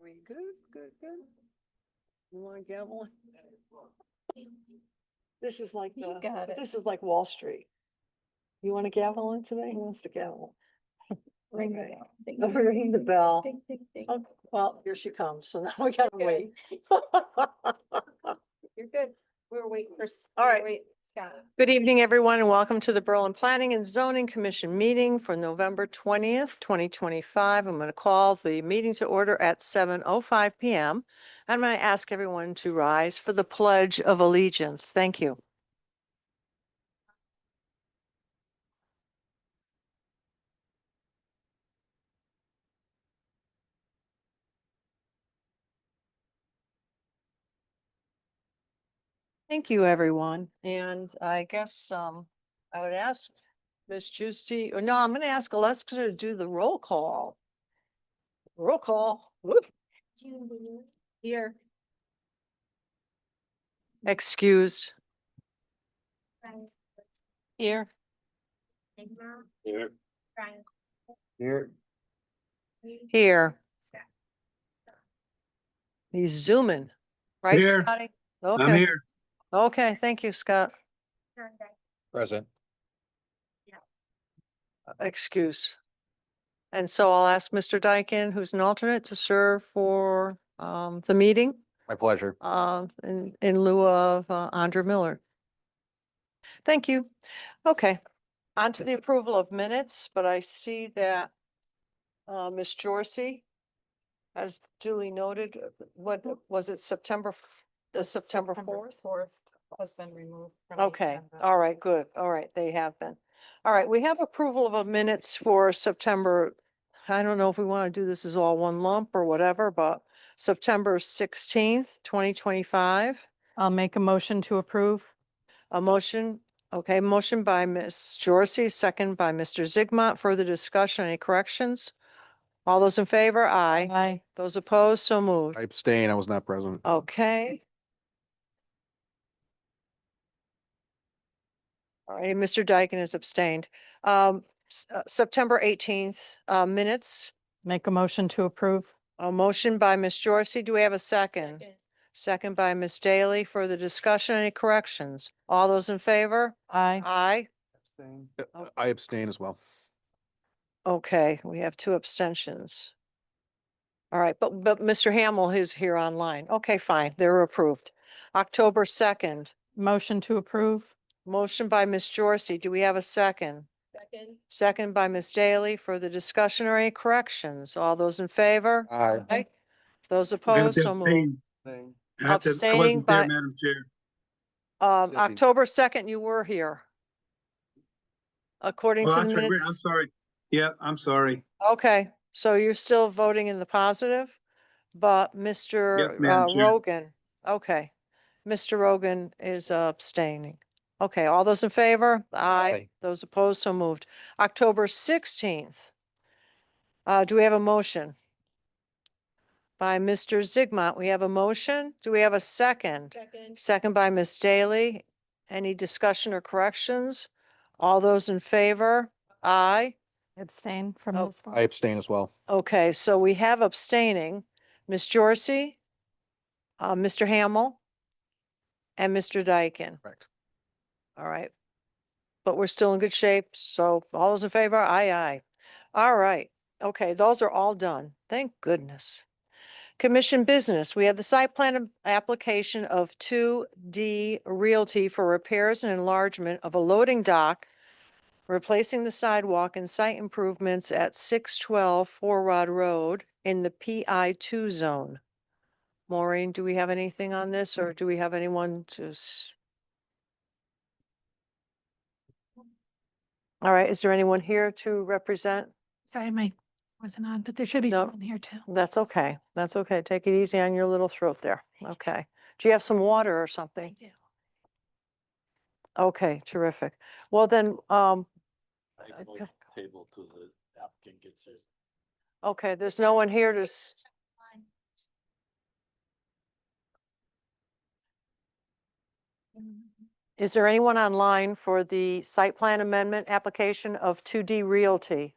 we good? Good, good. You want a gavel? This is like You got it. this is like Wall Street. You want a gavel in today? Who wants the gavel? Ring the Okay. bell. Ding, Oh, ring the bell. ding, ding, ding. Oh, well, here she comes. So now we gotta Good. wait. You're good. We're waiting for. All right. Wait, Scott. Good evening, everyone, and welcome to the Berlin Planning and Zoning Commission meeting for November 20th, 2025. I'm going to call the meeting to order at 7:05 PM. I'm going to ask everyone to rise for the Pledge of Allegiance. Thank you. Thank you, everyone. And I guess I would ask Ms. Juicy, or no, I'm going to ask Alexa to do the roll call. Roll call. Whoop. Here. Excused. Here. Here. Here. Here. He's zooming, right, Here. Scotty? I'm Okay, here. okay, thank you, Scott. Present. Excuse. And so I'll ask Mr. Dyken, who's an alternate, to serve for the meeting My pleasure. in lieu of Andrew Miller. Thank you. Okay, on to the approval of minutes, but I see that Ms. Jorsey has duly noted, what was it, the September 4th? Fourth has been removed. from the Okay, agenda. all right, good. All right, they have been. All right, we have approval of minutes for September. I don't know if we want to do this as all one lump or whatever, but September 16th, 2025. I'll make a motion to approve. A motion, okay, motion by Ms. Jorsey, second by Mr. Zigmont. Further discussion, any corrections? All those in favor? Aye. Aye. Those opposed? So moved. I abstain. I was not present. Okay. All right, Mr. Dyken has abstained. September 18th, minutes, Make a motion to approve. a motion by Ms. Jorsey. Do we have a second? Second by Ms. Daly. Further discussion, any corrections? All those in favor? Aye. Aye. I abstain as well. Okay, we have two abstentions. All right, but Mr. Hamel is here online. Okay, fine, they're approved. October 2nd, Motion to approve. motion by Ms. Jorsey. Do we have a second? Second. Second by Ms. Daly. Further discussion or any corrections? All those in favor? Aye. Aye. Those I have opposed, to so moved. abstain. I Abstaining wasn't there, by- Madam Chair. Sissy. October 2nd, you were here. According Oh, to the that's right. I'm minutes. sorry. Yeah, I'm sorry. Okay, so you're still voting in the positive, but Mr. Yes, Madam Chair. Rogan, okay. Mr. Rogan is abstaining. Okay, all those in favor? Aye. Aye. Those opposed, so moved. October 16th. Do we have a motion? By Mr. Zigmont, we have a motion. Do we have a second? Second. Second by Ms. Daly. Any discussion or corrections? All those in favor? Aye. Abstain from Oh, this I one. abstain as well. Okay, so we have abstaining, Ms. Jorsey, Mr. Hamel, and Mr. Dyken. Correct. All right. But we're still in good shape, so all those in favor? Aye, aye. All right. Okay, those are all done. Thank goodness. Commission business, we have the site plan application of 2D Realty for repairs and enlargement of a loading dock, replacing the sidewalk and site improvements at 612 Four Rod Road in the PI2 zone. Maureen, do we have anything on this, or do we have anyone to? All right, is there anyone here to represent? Sorry, my wasn't on, but there should be No. someone here too. That's okay. That's okay. Take it easy on your little throat there. Okay. Do you have some water or something? do. Okay, terrific. Well, then, Okay. Table to the applicant gets here. okay, there's no one here to, is there anyone online for the site plan amendment application of 2D Realty?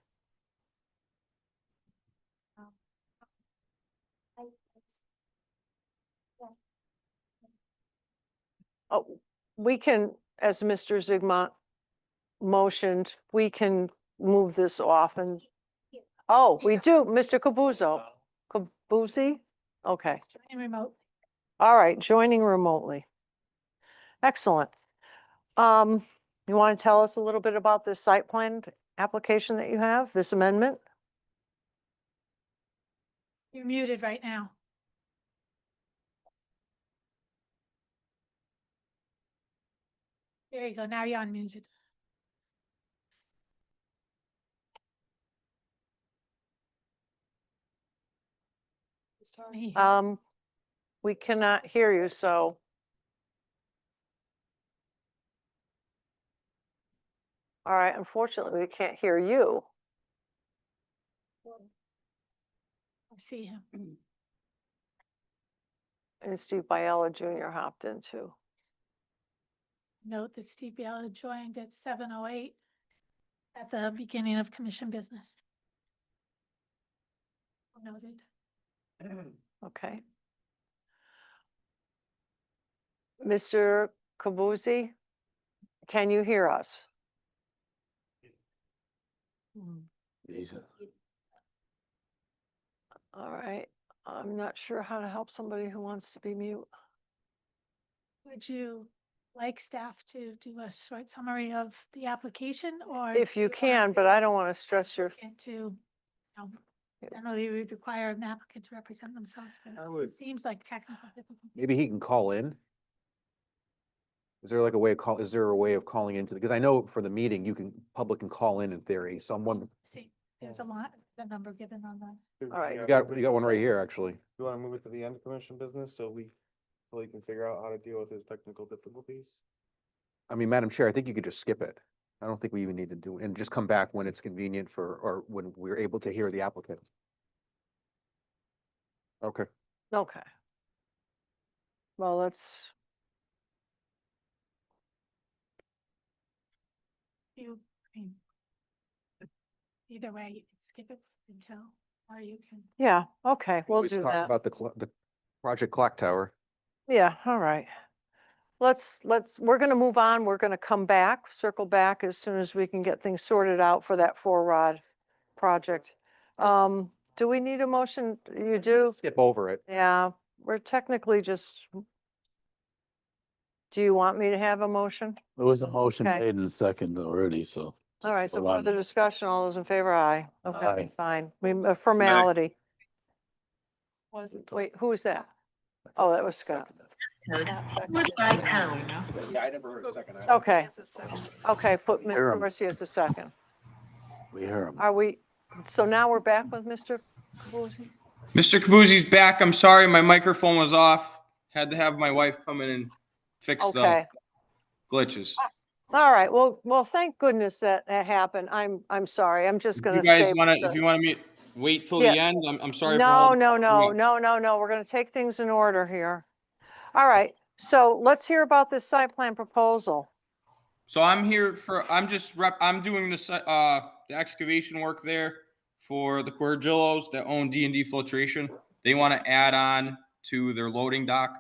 we can, as Mr. Zigma motioned, we can move this off and, oh, we do, Mr. Cabuzo. Cabuzi? Okay, And remote. all right, joining remotely. Excellent. You want to tell us a little bit about this site plan application that you have, this amendment? You're muted right now. There you go. Now you're unmuted. Me. We cannot hear you, so. All right, unfortunately, we can't hear you. I see him. And Steve Biella Jr. hopped in too. Note that Steve Biella joined at 7:08 at the beginning of commission business. Noted. Okay. Mr. Cabuzi, can you hear us? All right, I'm not sure how to help somebody who wants to be mute. Would you like staff to do a short summary of the application or? If do you wanna can, but I don't want to stress your, Into, you know, generally we require an applicant to represent themselves, I but would- it seems like technical difficulty. Maybe he can call in. Is there like a way of is there a way of calling into, because I know for the meeting, public can call in theory, someone, See, there's a lot, the number given on the. all right. you got one right here, actually. You want to move it to the end of commission business so we can figure out how to deal with his technical difficulties? I mean, Madam Chair, I think you could just skip it. I don't think we even need to do, and just come back when it's convenient or when we're able to hear the applicant. Okay. Okay. Well, let's, I mean, either way, you can skip it until, or you can. yeah, okay, we'll Always do talk that. about the project clock tower. Yeah, all right. We're going to move on. We're going to come back, circle back as soon as we can get things sorted out for that 4-rod project. Do we need a motion? You do? Skip over it. Yeah, we're technically just. Do you want me to have a motion? There was a motion Okay. made in a second already, so. All right, so Hold on. further discussion, all those in favor, aye. Okay, Aye. fine. A formality. Wait, who was that? Oh, that was Scott. Yeah, I never heard a second. Okay. Okay, put Hear Mr. 'em. Dorsey as a second. We hear him. Are we, so now we're back with Mr. Cabuzi? Mr. Cabuzi's back. I'm sorry, my microphone was off. Had to have my wife come in and fix Okay, the glitches. all right. Well, thank goodness that happened. I'm sorry. I'm just If gonna you guys stay. want with to, if the- you want me to wait till Yeah. the end, I'm sorry. for No, holding- no, no, Yeah. no. We're gonna take things in order here. All right, so let's hear about this site plan proposal. So I'm here for, I'm doing the excavation work there for the Corgillos that own D&D Filtration. They want to add on to their loading dock.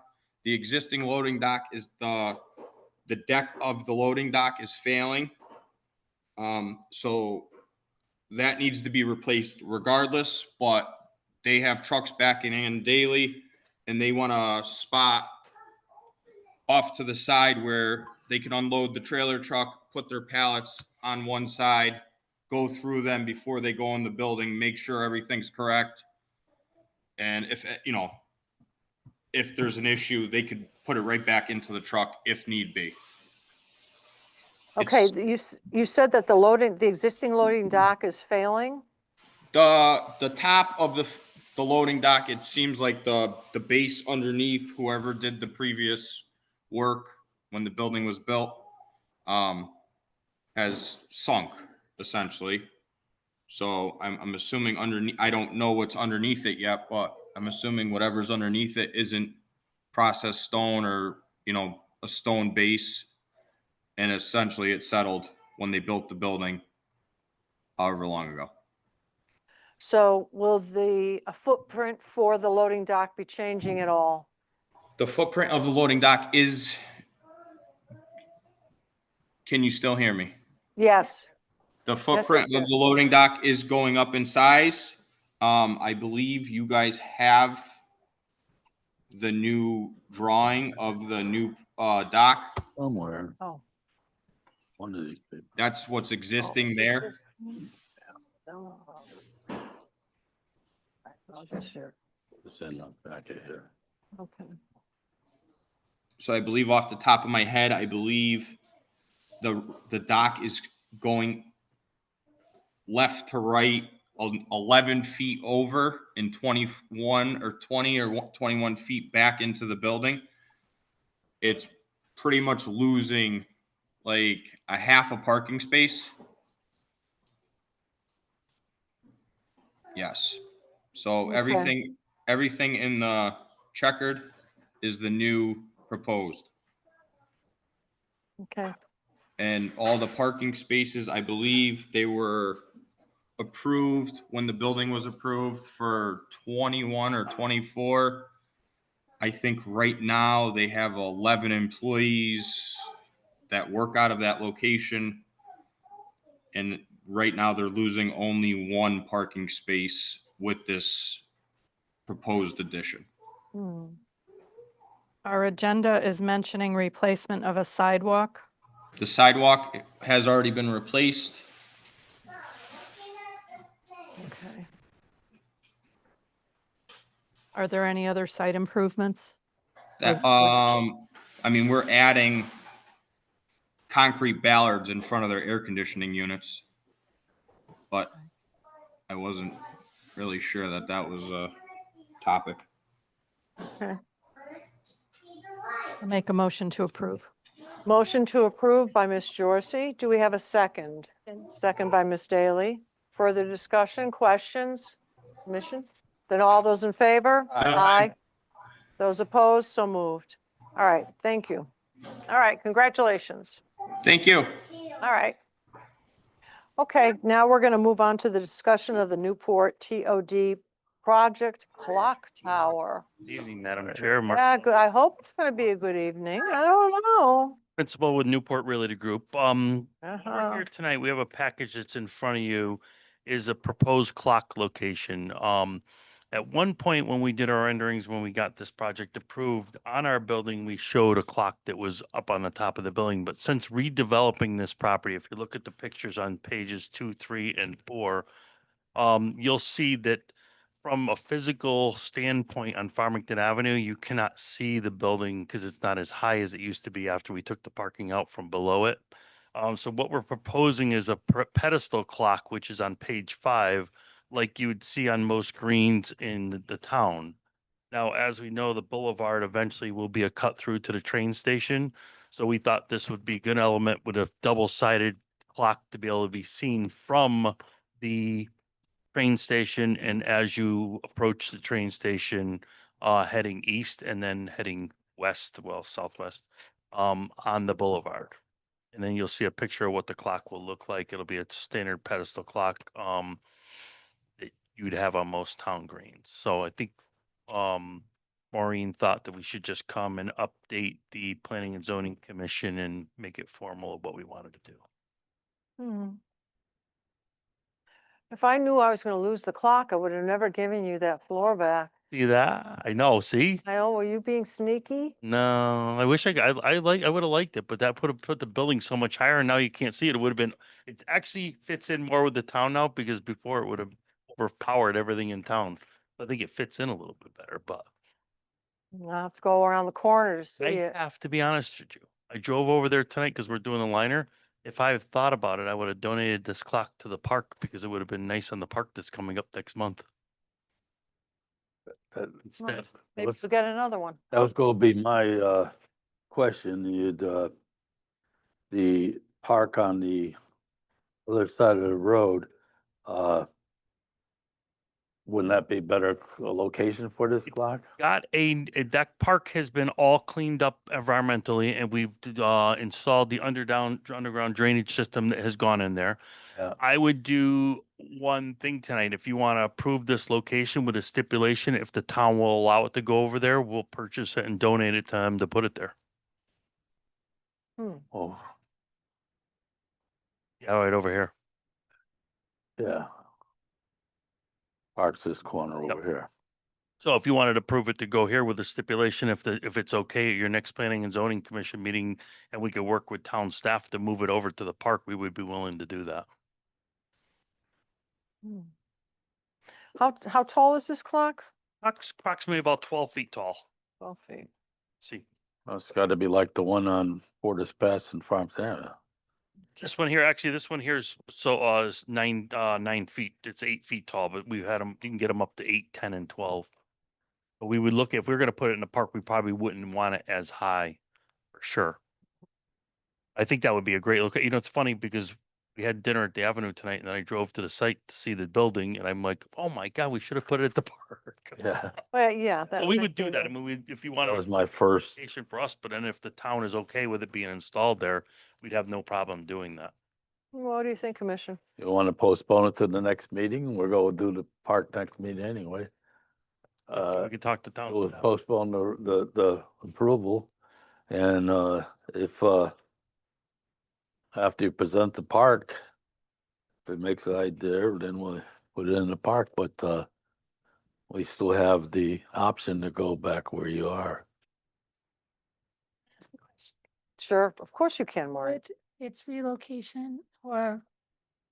The existing loading dock is the deck of the loading dock is failing. So that needs to be replaced regardless, but they have trucks backing in daily and they want a spot off to the side where they can unload the trailer truck, put their pallets on one side, go through them before they go in the building, make sure everything's correct. And if there's an issue, they could put it right back into the truck if need be. Okay, It's- you said that the existing loading dock is failing? The top of the loading dock, it seems like the base underneath, whoever did the previous work when the building was built, has sunk essentially. So I'm assuming underneath, I don't know what's underneath it yet, but I'm assuming whatever's underneath it isn't processed stone or, a stone base. And essentially it settled when they built the building however long ago. So will the footprint for the loading dock be changing at all? The footprint of the loading dock is Can you still hear me? Yes, The footprint of yes. the loading dock is going up in size. I believe you guys have the new drawing of the new dock. Somewhere, Oh. one of these papers. That's what's existing there. I'll just share. It's in the back of here. Okay. So I believe off the top of my head, I believe the dock is going left to right 11 feet over and 21 or 20 or 21 feet back into the building. It's pretty much losing like a half a parking space. Yes. So Okay. everything in the checkered is the new proposed. Okay. And all the parking spaces, I believe they were approved when the building was approved for 21 or 24. I think right now they have 11 employees that work out of that location. And right now they're losing only one parking space with this proposed addition. Hmm. Our agenda is mentioning replacement of a sidewalk. The sidewalk has already been replaced. Okay. Are there any other site improvements? That, I mean, we're adding concrete ballards in front of their air conditioning units. But I wasn't really sure that that was a topic. Okay. I'll make a motion to approve. Motion to approve by Ms. Jorsey. Do we have a second? Second by Ms. Daly. Further discussion, questions, commission? Then all those in favor? Aye. Those opposed, so moved. All right, thank you. All right, congratulations. Thank you. All right. Okay, now we're going to move on to the discussion of the Newport TOD project clock tower. Evening, Madam Chair. Mark, Yeah, good. I hope it's going to be a good evening. I don't know. Principal with Newport Realty Group. We're Uh-huh. here tonight. We have a package that's in front of you is a proposed clock location. At one point when we did our renderings, when we got this project approved, on our building, we showed a clock that was up on the top of the building. But since redeveloping this property, if you look at the pictures on pages 2, 3, and 4, you'll see that from a physical standpoint on Farmington Avenue, you cannot see the building because it's not as high as it used to be after we took the parking out from below it. So what we're proposing is a pedestal clock, which is on page 5, like you would see on most greens in the town. Now, as we know, the boulevard eventually will be a cut through to the train station. So we thought this would be a good element with a double-sided clock to be able to be seen from the train station, and as you approach the train station, heading east and then heading west, well, southwest, on the boulevard. And then you'll see a picture of what the clock will look like. It'll be a standard pedestal clock, that you'd have on most town greens. So I think, Maureen thought that we should just come and update the Planning and Zoning Commission and make it formal of what we wanted to do. Hmm. If I knew I was going to lose the clock, I would have never given you that floor back. See that? I know, see? I know, were you being sneaky? No, I wish I would have liked it, but that put the building so much higher and now you can't see it. It would have been, it actually fits in more with the town now because before it would have overpowered everything in town. I think it fits in a little bit better, but I'll have to go around the corner to see I it. have to be honest with you. I drove over there tonight because we're doing the liner. If I had thought about it, I would have donated this clock to the park because it would have been nice on the park that's coming up next month That instead. Maybe was- we'll get another one. that was gonna be my question. The park on the other side of the road, wouldn't that be better location for this clock? Got that park has been all cleaned up environmentally and we've installed the underground drainage system that has gone in there. Yeah. I would do one thing tonight. If you want to approve this location with a stipulation, if the town will allow it to go over there, we'll purchase it and donate it to them to put it there. Oh, Yeah, right over here. Yeah. Parks this corner Yep. over here. So if you wanted to prove it to go here with a stipulation, if it's okay at your next planning and zoning commission meeting, and we could work with town staff to move it over to the park, we would be willing to do that. Hmm. How tall is this clock? Approximately about 12 feet tall. 12 feet. See, Well, it's gotta be like the one on Porter's Pass in Farm Center. this one here, actually, this one here is is 9 feet. It's 8 feet tall, but we've had them, you can get them up to 8, 10, and 12. But we would look, if we are gonna put it in the park, we probably wouldn't want it as high, for sure. I think that would be a great look. You know, it's funny because we had dinner at the Avenue tonight, and then I drove to the site to see the building, and I'm like, oh my God, we should have put it at the park. Yeah, Well, yeah. that So we might would be do that. I the- mean, if you that want was a my first. location for us, but then if the town is okay with it being installed there, we'd have no problem doing that. What do you think, Commission? You wanna postpone it to the next meeting? We're gonna do the park next meeting anyway. We could talk to We'll town. staff. postpone the approval. And, if, after you present the park, if it makes it idea, then we'll put it in the park, but, we still have the option to go back where you are. Sure, of course you can, Maureen. Would its relocation, or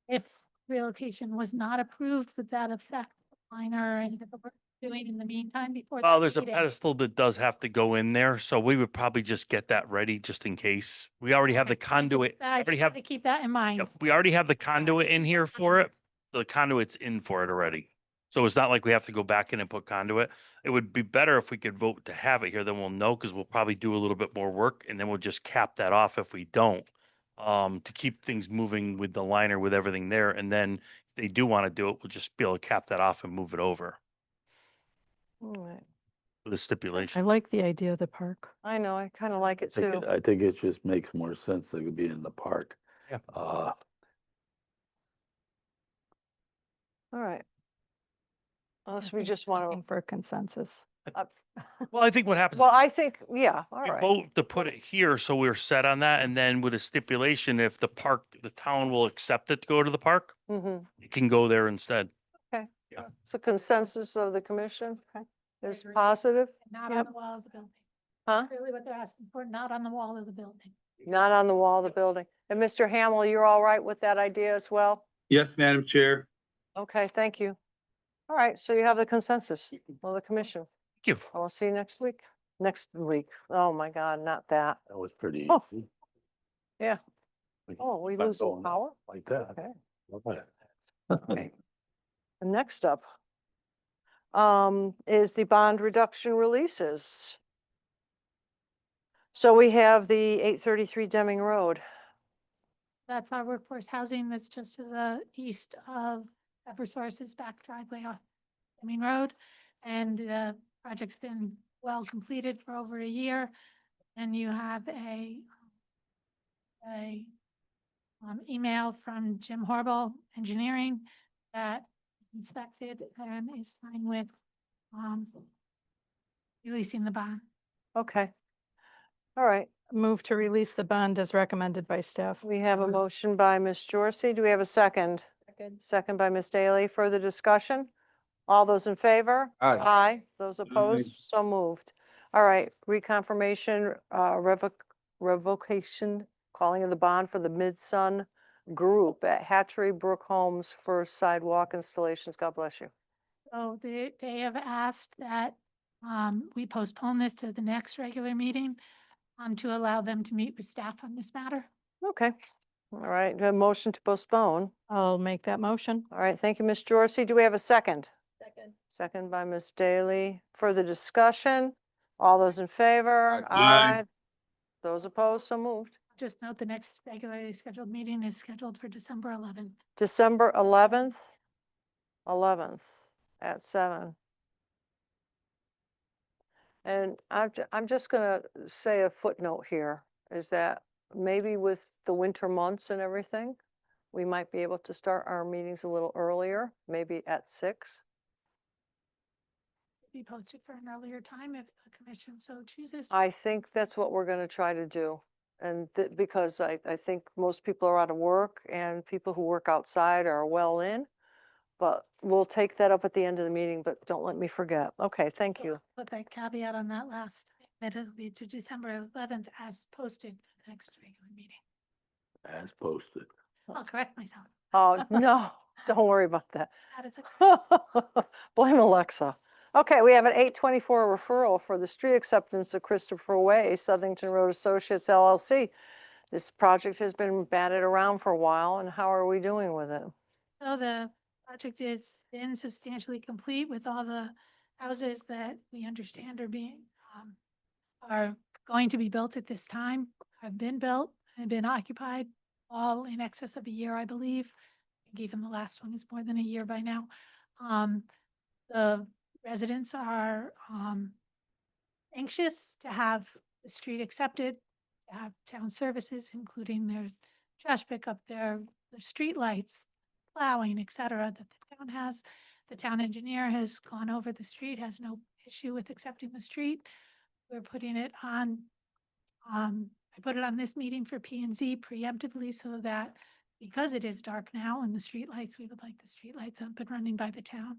if relocation was not approved, would that affect the minor and the work doing in the meantime before? the Well, there's a meeting? pedestal that does have to go in there, so we would probably just get that ready just in case. We already have the Okay, conduit. I already just have want to keep that in mind. Yep, we already have the conduit in here for it. The conduit's in for it already. So it's not like we have to go back in and put conduit. It would be better if we could vote to have it here, then we'll know, because we'll probably do a little bit more work, and then we'll just cap that off if we don't. To keep things moving with the liner, with everything there, and then if they do want to do it, we'll just be able to cap that off and move it over All right. with a I stipulation. like the idea of the park. I know, I kind of like it too. I think it just makes more sense to be in the park. Yeah. All right. Unless I we think just it's want looking for a consensus. Well, I think what happens. Well, I think, yeah, all We right. vote to put it here, so we're set on that, and then with a stipulation, if the park, the town will accept it to go to the park, Mm-hmm. it can go there instead. It's a consensus of the commission. Okay. There's agree. positive, Not on Yep. the wall of the building. huh? Really what they're asking for, not on the wall of the building. Not on the wall of the building. And Mr. Hamel, you're all right with that idea as well? Yes, Madam Chair. Okay, thank you. All right, so you have the consensus of the commission. Thank you. I'll see you next week. Next week. Oh my God, not that. That was pretty Oh. easy. Yeah. We can Oh, we start lose the going power? Like that. Okay. Okay. Okay. And next up is the bond reduction releases. So we have the 833 Deming Road. That's our workforce housing that's just to the east of Eversource's back driveway off Deming Road. And the project's been well completed for over a year. And you have a email from Jim Horrible Engineering that inspected and is fine with releasing the bond. Okay. All right, Move to release the bond as recommended by staff. we have a motion by Ms. Jorsey. Do we have a second? Second by Ms. Daly. Further discussion? All those in favor? Aye. Aye. Those opposed? So moved. All right, reconfirmation, revocation, calling of the bond for the Mid-Sun Group at Hatchery Brook Homes for sidewalk installations. God bless you. So they have asked that we postpone this to the next regular meeting to allow them to meet with staff on this matter. Okay. All right, a motion to postpone. I'll make that motion. All right, thank you, Ms. Jorsey. Do we have a second? Second. Second by Ms. Daly. Further discussion? All those in favor? Aye. Those opposed? So moved. Just note the next regularly scheduled meeting is scheduled for December 11th. December 11th? 11th at 7. And I'm just gonna say a footnote here, is that maybe with the winter months and everything, we might be able to start our meetings a little earlier, maybe at 6. Be posted for an earlier time if the commission so chooses. I think that's what we're gonna try to do. And because I think most people are out of work and people who work outside are well in. But we'll take that up at the end of the meeting, but don't let me forget. Okay, thank you. Put that caveat on that last, that it'll be to December 11th as posted for the next regular meeting. As posted. I'll correct myself. Oh, no, don't worry about that. That is a Blame Alexa. Okay, we have an 824 referral for the street acceptance of Christopher Way, Southington Road Associates LLC. This project has been batted around for a while, and how are we doing with it? So the project is been substantially complete with all the houses that we understand are going to be built at this time, have been built and been occupied, all in excess of a year, I believe. I think even the last one is more than a year by now. The residents are anxious to have the street accepted, to have town services, including their trash pickup, their street lights, plowing, et cetera, that the town has. The town engineer has gone over the street, has no issue with accepting the street. We're putting it on, I put it on this meeting for P and Z preemptively so that because it is dark now and the street lights, we would like the street lights up and running by the town.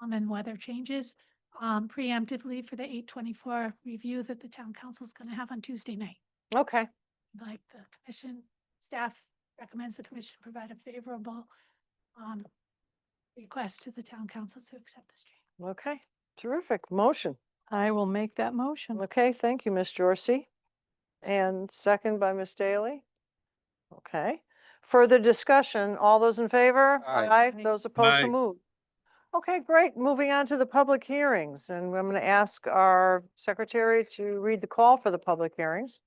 And weather changes, preemptively for the 824 review that the town council is going to have on Tuesday night. Okay, Like the commission, staff recommends the commission provide a favorable request to the town council to accept the street. okay, terrific. Motion. I will make that motion. Okay, thank you, Ms. Jorsey. And second by Ms. Daly. Okay. Further discussion, all those in favor? Aye. Aye. Those opposed, so Aye. moved. Okay, great. Moving on to the public hearings, and I'm going to ask our secretary to read the call for the public hearings.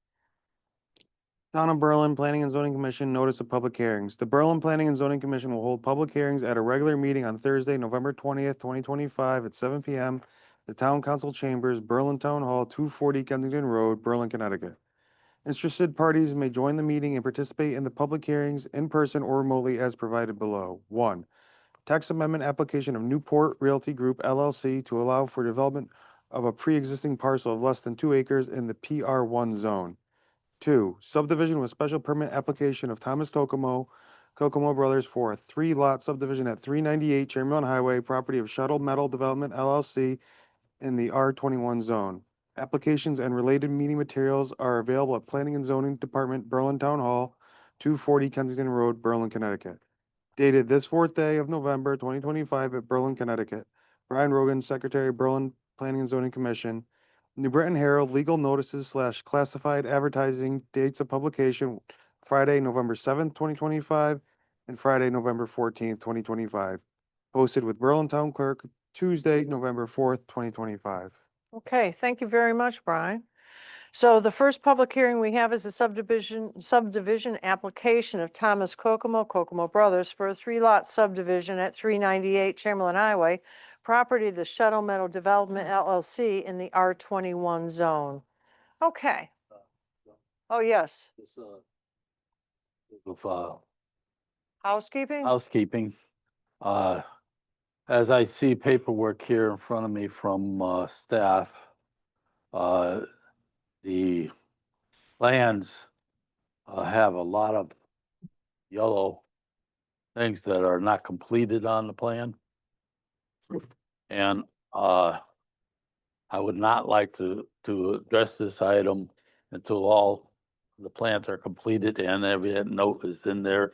Town of Berlin Planning and Zoning Commission notice of public hearings. The Berlin Planning and Zoning Commission will hold public hearings at a regular meeting on Thursday, November 20th, 2025 at 7 PM. The Town Council Chambers, Berlin Town Hall, 240 Kensington Road, Berlin, Connecticut. Interested parties may join the meeting and participate in the public hearings in person or remotely as provided below. 1. Tax amendment application of Newport Realty Group LLC to allow for development of a pre-existing parcel of less than 2 acres in the PR1 zone. 2, subdivision with special permit application of Thomas Kokomo Brothers for a 3-lot subdivision at 398 Chamberlain Highway, property of Shuttle Metal Development LLC in the R21 zone. Applications and related meeting materials are available at Planning and Zoning Department, Berlin Town Hall, 240 Kensington Road, Berlin, Connecticut. Dated this 4th day of November 2025 at Berlin, Connecticut. Brian Rogan, Secretary, Berlin Planning and Zoning Commission. New Britain Herald, legal notices / classified advertising, dates of publication, Friday, November 7th, 2025, and Friday, November 14th, 2025. Posted with Berlin Town Clerk, Tuesday, November 4th, 2025. Okay, thank you very much, Brian. So the first public hearing we have is a subdivision application of Thomas Kokomo Brothers for a 3-lot subdivision at 398 Chamberlain Highway, property of the Shuttle Metal Development LLC in the R21 zone. Okay. Oh, yes. Of, Housekeeping? housekeeping. As I see paperwork here in front of me from staff, the plans have a lot of yellow things that are not completed on the plan. And I would not like to address this item until all the plans are completed and every note is in there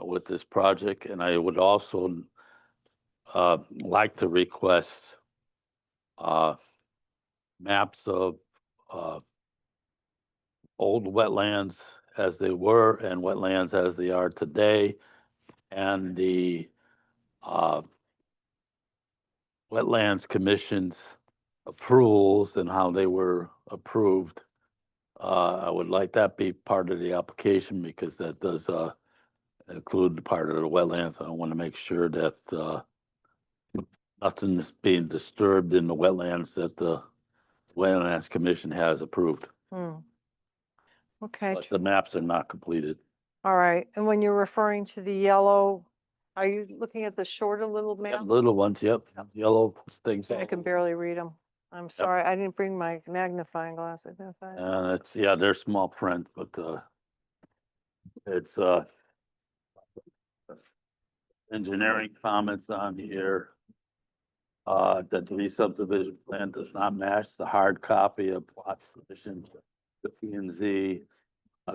with this project. And I would also like to request maps of old wetlands as they were and wetlands as they are today, and the Wetlands Commission's approvals and how they were approved. I would like that be part of the application because that does include the part of the wetlands. I want to make sure that nothing is being disturbed in the wetlands that the Wetlands Commission has approved. Okay, But the maps are not completed. all right. And when you're referring to the yellow, are you looking at the shorter little map? Little ones, yep, yellow things. I can barely read them. I'm sorry, I didn't bring my magnifying glass. Identify. And it's, yeah, they're small print, but, it's, engineering comments on here. That the re-subdivision plan does not match the hard copy of plot submission to the P and Z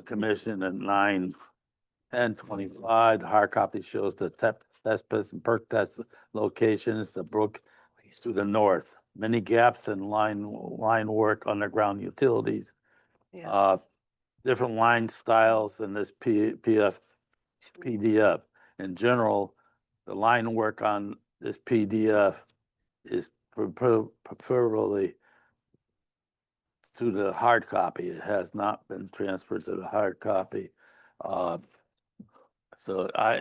commission at 9/10/25. The hard copy shows the test pits and perk test locations, the brook is to the north. Many gaps in line work, underground utilities. Yeah. Different line styles in this PDF. In general, the line work on this PDF is preferably to the hard copy. It has not been transferred to the hard copy. So I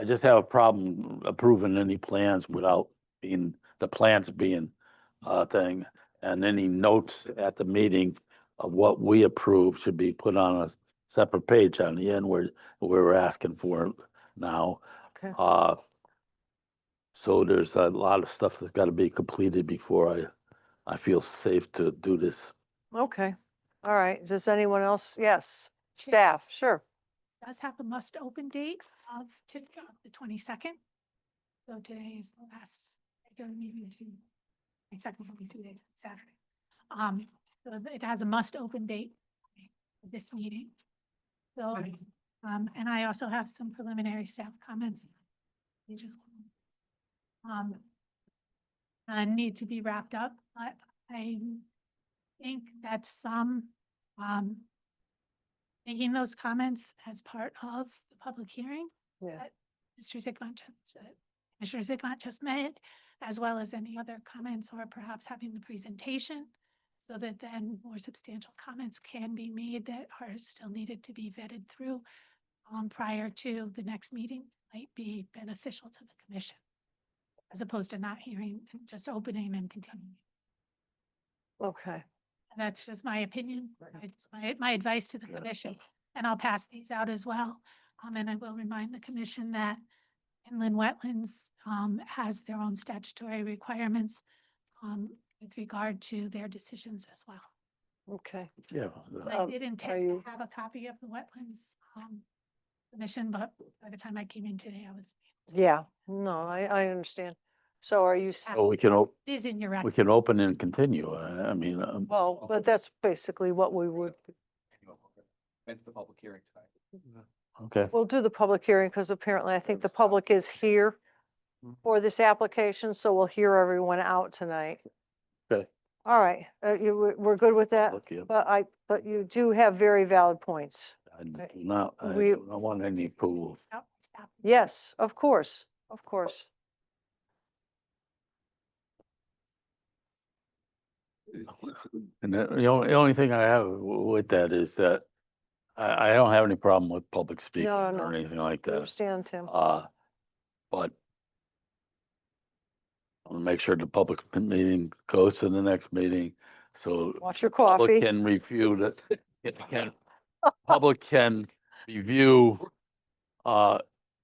just have a problem approving any plans without the plans being thing. And any notes at the meeting of what we approve should be put on a separate page on the end where we're asking for now. Okay. So there's a lot of stuff that's got to be completed before I feel safe to do this. Okay. All right. Does anyone else? Yes. Staff, sure. Does have a must open date of the 22nd. So today is the last regular meeting to, 22nd will be 2 days, Saturday. So it has a must open date for this meeting. So, and I also have some preliminary staff comments. They just, need to be wrapped up. I think that some, making those comments as part of the public hearing Yeah. that Commissioner Zigmont just made, as well as any other comments or perhaps having the presentation so that then more substantial comments can be made that are still needed to be vetted through prior to the next meeting might be beneficial to the commission, as opposed to not hearing, and just opening and continuing. Okay. That's just my opinion. It's my advice to the commission, and I'll pass these out as well. And I will remind the commission that inland wetlands has their own statutory requirements with regard to their decisions as well. Okay. Yeah. And I did are intend you- to have a copy of the wetlands commission, but by the time I came in today, I was, Yeah. No, I understand. So are you, So we can, it is in your we record. can open and continue. I mean, well, but that's basically what we would, That's the public hearing tonight. okay. we'll do the public hearing because apparently I think the public is here for this application, so we'll hear everyone out tonight. Okay. All right, we're good with that? Look, yeah, But you do have very valid points. I do not, I we- do not want any approval. Yep, stop. Yes, of course, of course. And the only thing I have with that is that I don't have any problem with public speaking No, no, or no. anything like I that. understand, Tim. But I want to make sure the public meeting goes to the next meeting, so Watch your public coffee. can review that, public can review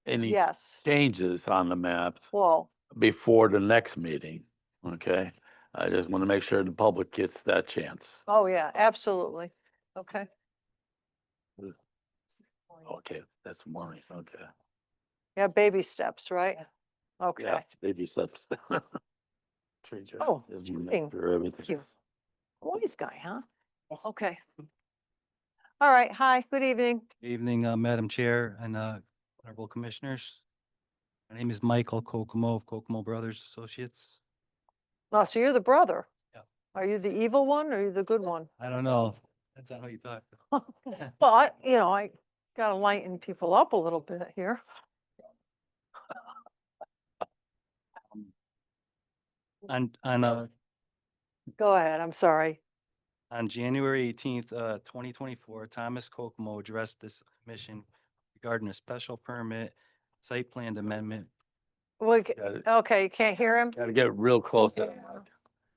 any Yes, changes on the maps well, before the next meeting, okay? I just want to make sure the public gets that chance. oh, yeah, absolutely. Okay, Okay, that's morning, okay. yeah, baby steps, right? Okay, Yeah, baby steps. Oh, Just wanna make kidding. sure everything- you. wise guy, huh? Okay. All right, hi, good evening. Evening, Madam Chair and honorable commissioners. My name is Michael Kokomo of Kokomo Brothers Associates. Oh, so you're the brother? Yeah. Are you the evil one or are you the good one? I don't know. That's not how you talk. Well, I gotta lighten people up a little bit here. On Go ahead, I'm sorry. on January 18th, 2024, Thomas Kokomo addressed this commission regarding a special permit site plan amendment. Okay, you can't hear him? Gotta get real close to it, Mark.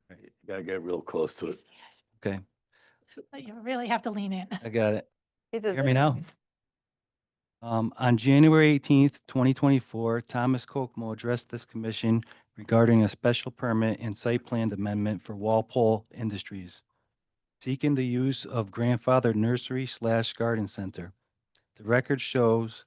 Right, you gotta get real close to it. Okay, But you really have to lean in. I got it. Either Hear me that- now? On January 18th, 2024, Thomas Kokomo addressed this commission regarding a special permit and site plan amendment for Walpole Industries, seeking the use of grandfather nursery/garden center. The record shows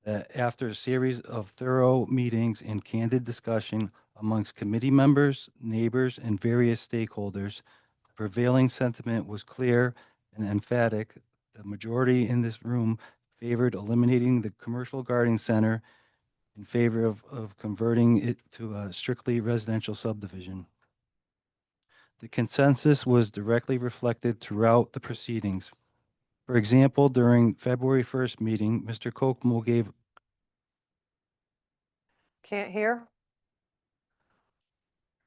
that after a series of thorough meetings and candid discussion amongst committee members, neighbors, and various stakeholders, the prevailing sentiment was clear and emphatic. The majority in this room favored eliminating the commercial garden center in favor of converting it to a strictly residential subdivision. The consensus was directly reflected throughout the proceedings. For example, during February 1st meeting, Mr. Kokomo gave Can't hear?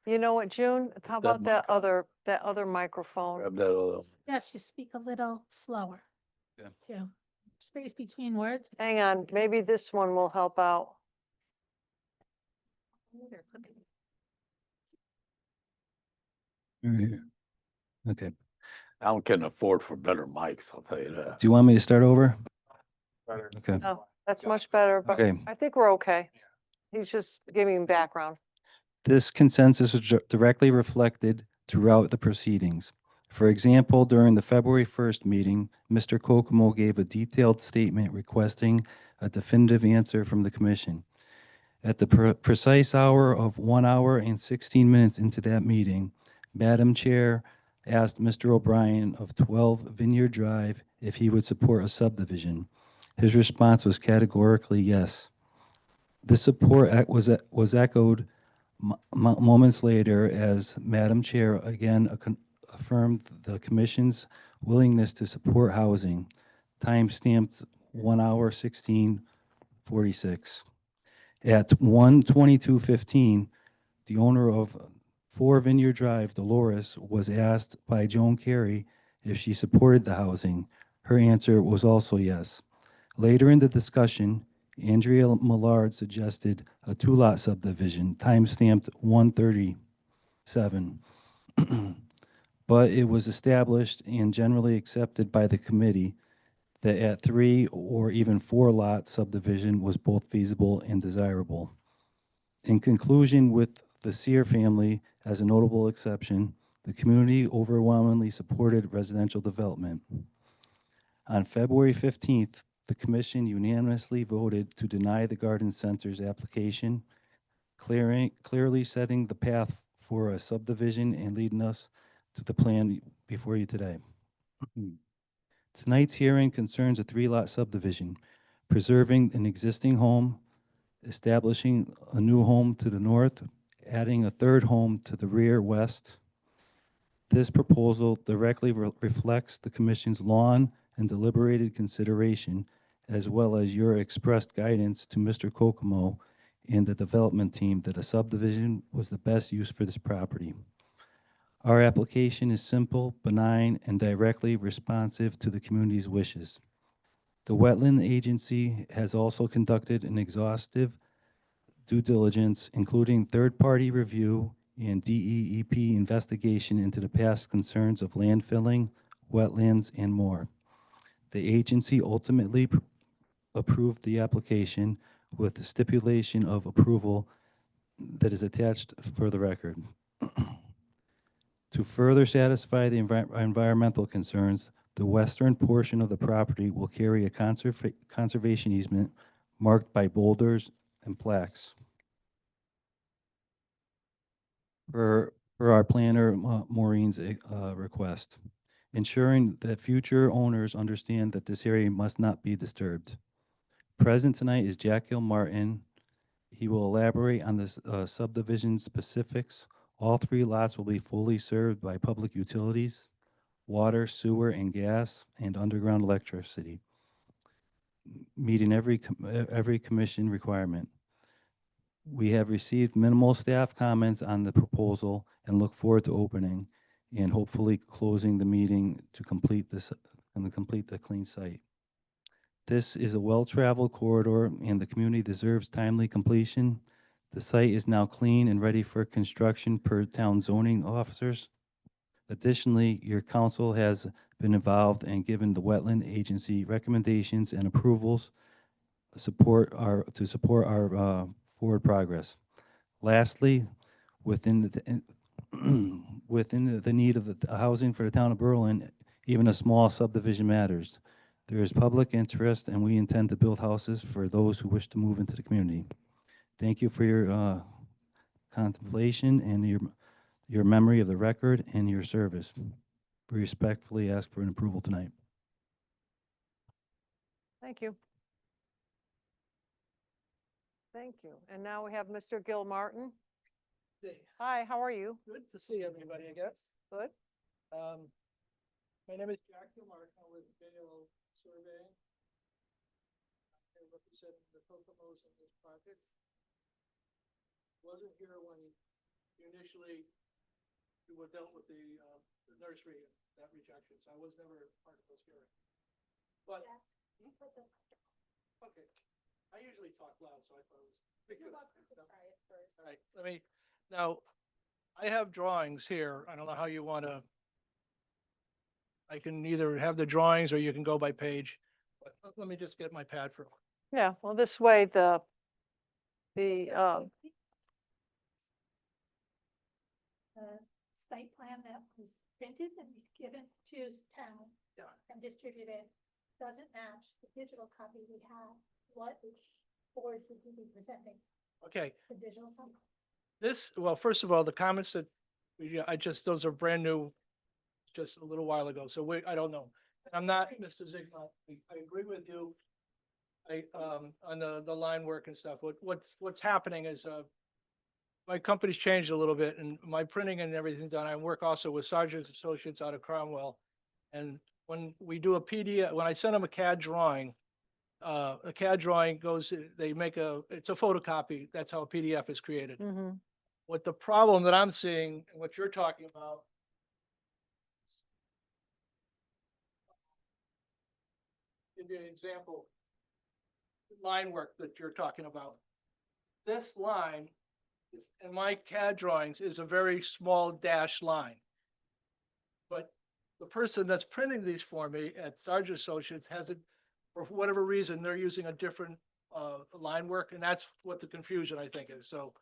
You know what, June? How That about that other microphone? Grab that other. Yes, you speak a little slower. Okay. Too. Space between words. Hang on, maybe this one will help out. Okay. Town can afford for better mics, I'll tell you that. Do you want me to start over? Okay. Oh, that's much better, but Okay. I think we're okay. He's just giving background. This consensus was directly reflected throughout the proceedings. For example, during the February 1st meeting, Mr. Kokomo gave a detailed statement requesting a definitive answer from the commission. At the precise hour of 1 hour and 16 minutes into that meeting, Madam Chair asked Mr. O'Brien of 12 Vineyard Drive if he would support a subdivision. His response was categorically yes. This support was echoed moments later as Madam Chair again affirmed the commission's willingness to support housing, time-stamped 1 hour 16:46. At 1:22:15, the owner of 4 Vineyard Drive, Dolores, was asked by Joan Carey if she supported the housing. Her answer was also yes. Later in the discussion, Andrea Millard suggested a 2-lot subdivision, time-stamped 1:37. But it was established and generally accepted by the committee that at 3 or even 4-lot subdivision was both feasible and desirable. In conclusion, with the Sear family as a notable exception, the community overwhelmingly supported residential development. On February 15th, the commission unanimously voted to deny the garden center's application, clearly setting the path for a subdivision and leading us to the plan before you today. Tonight's hearing concerns a 3-lot subdivision, preserving an existing home, establishing a new home to the north, adding a 3rd home to the rear west. This proposal directly reflects the commission's long and deliberated consideration, as well as your expressed guidance to Mr. Kokomo and the development team that a subdivision was the best use for this property. Our application is simple, benign, and directly responsive to the community's wishes. The Wetland Agency has also conducted an exhaustive due diligence, including third-party review and DEEP investigation into the past concerns of landfilling, wetlands, and more. The agency ultimately approved the application with the stipulation of approval that is attached for the record. To further satisfy the environmental concerns, the western portion of the property will carry a conservation easement marked by boulders and plaques. For our planner, Maureen's request, ensuring that future owners understand that this area must not be disturbed. Present tonight is Jack Martin. He will elaborate on the subdivision specifics. All 3 lots will be fully served by public utilities, water, sewer, and gas, and underground electricity, meeting every commission requirement. We have received minimal staff comments on the proposal and look forward to opening and hopefully closing the meeting to complete this and complete the clean site. This is a well-traveled corridor and the community deserves timely completion. The site is now clean and ready for construction per town zoning officers. Additionally, your council has been involved and given the Wetland Agency recommendations and approvals to support our forward progress. Lastly, within within the need of the housing for the town of Berlin, even a small subdivision matters. There is public interest, and we intend to build houses for those who wish to move into the community. Thank you for your contemplation and your memory of the record and your service. We respectfully ask for an approval tonight. Thank you. Thank you. And now we have Mr. Gil Martin. Hi, how are you? Good to see everybody, I guess. Good. My name is Jack Martin. I'm with JLO Surveying. I represent the Kokomo's in this project. Wasn't here when you were dealt with the nursery and that rejection, so I was never part of those hearings. But, okay, I usually talk loud, so I thought it was. All right, now, I have drawings here. I don't know how you want to. I can either have the drawings or you can go by page. But let me just get my pad for. Yeah, well, this way the site plan that was printed and given to town Yeah. and distributed doesn't match the digital copy we have. What board should we be presenting Okay, the digital copy? well, first of all, the comments that those are brand new, just a little while ago. So I don't know. I'm not Mr. Ziegler. I agree with you. On the line work and stuff. What's happening is, my company's changed a little bit and my printing and everything's done. I work also with Sargent Associates out of Cromwell. And when we do a PDF, when I send them a CAD drawing goes, it's a photocopy. That's how a PDF is created. Mhm. What the problem that I'm seeing and what you're talking about. Give you an example. Line work that you're talking about. This line in my CAD drawings is a very small dash line. But the person that's printing these for me at Sargent Associates has it, for whatever reason, they're using a different line work, and that's what the confusion I think is. So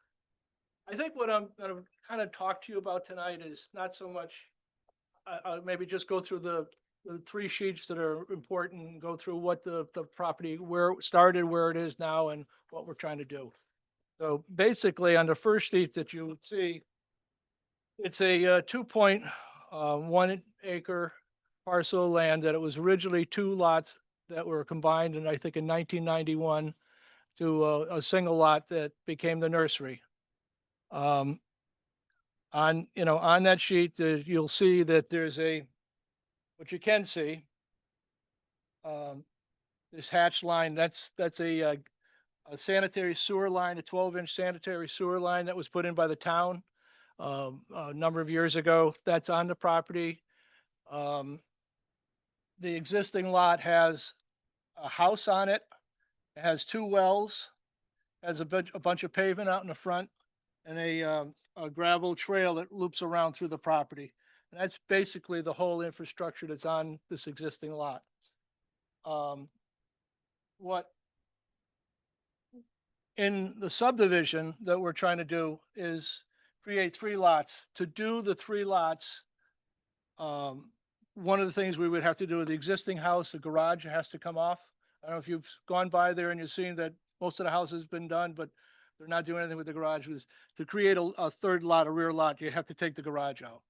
I think what I'm gonna kind of talk to you about tonight is not so much, maybe just go through the three sheets that are important, and go through what the property, where it started, where it is now, and what we're trying to do. So basically, on the first sheet that you see, it's a 2.1 acre parcel of land that it was originally two lots that were combined, and I think in 1991 to a single lot that became the nursery. On that sheet, you'll see that there's what you can see, this hatch line, that's a sanitary sewer line, a 12-inch sanitary sewer line that was put in by the town a number of years ago. That's on the property. The existing lot has a house on it. It has two wells, has a bunch of pavement out in the front, and a gravel trail that loops around through the property. And that's basically the whole infrastructure that's on this existing lot. What in the subdivision that we're trying to do is create three lots. To do the three lots, one of the things we would have to do with the existing house, the garage has to come off. I don't know if you've gone by there and you've seen that most of the house has been done, but they're not doing anything with the garage. To create a third lot, a rear lot, you have to take the garage out.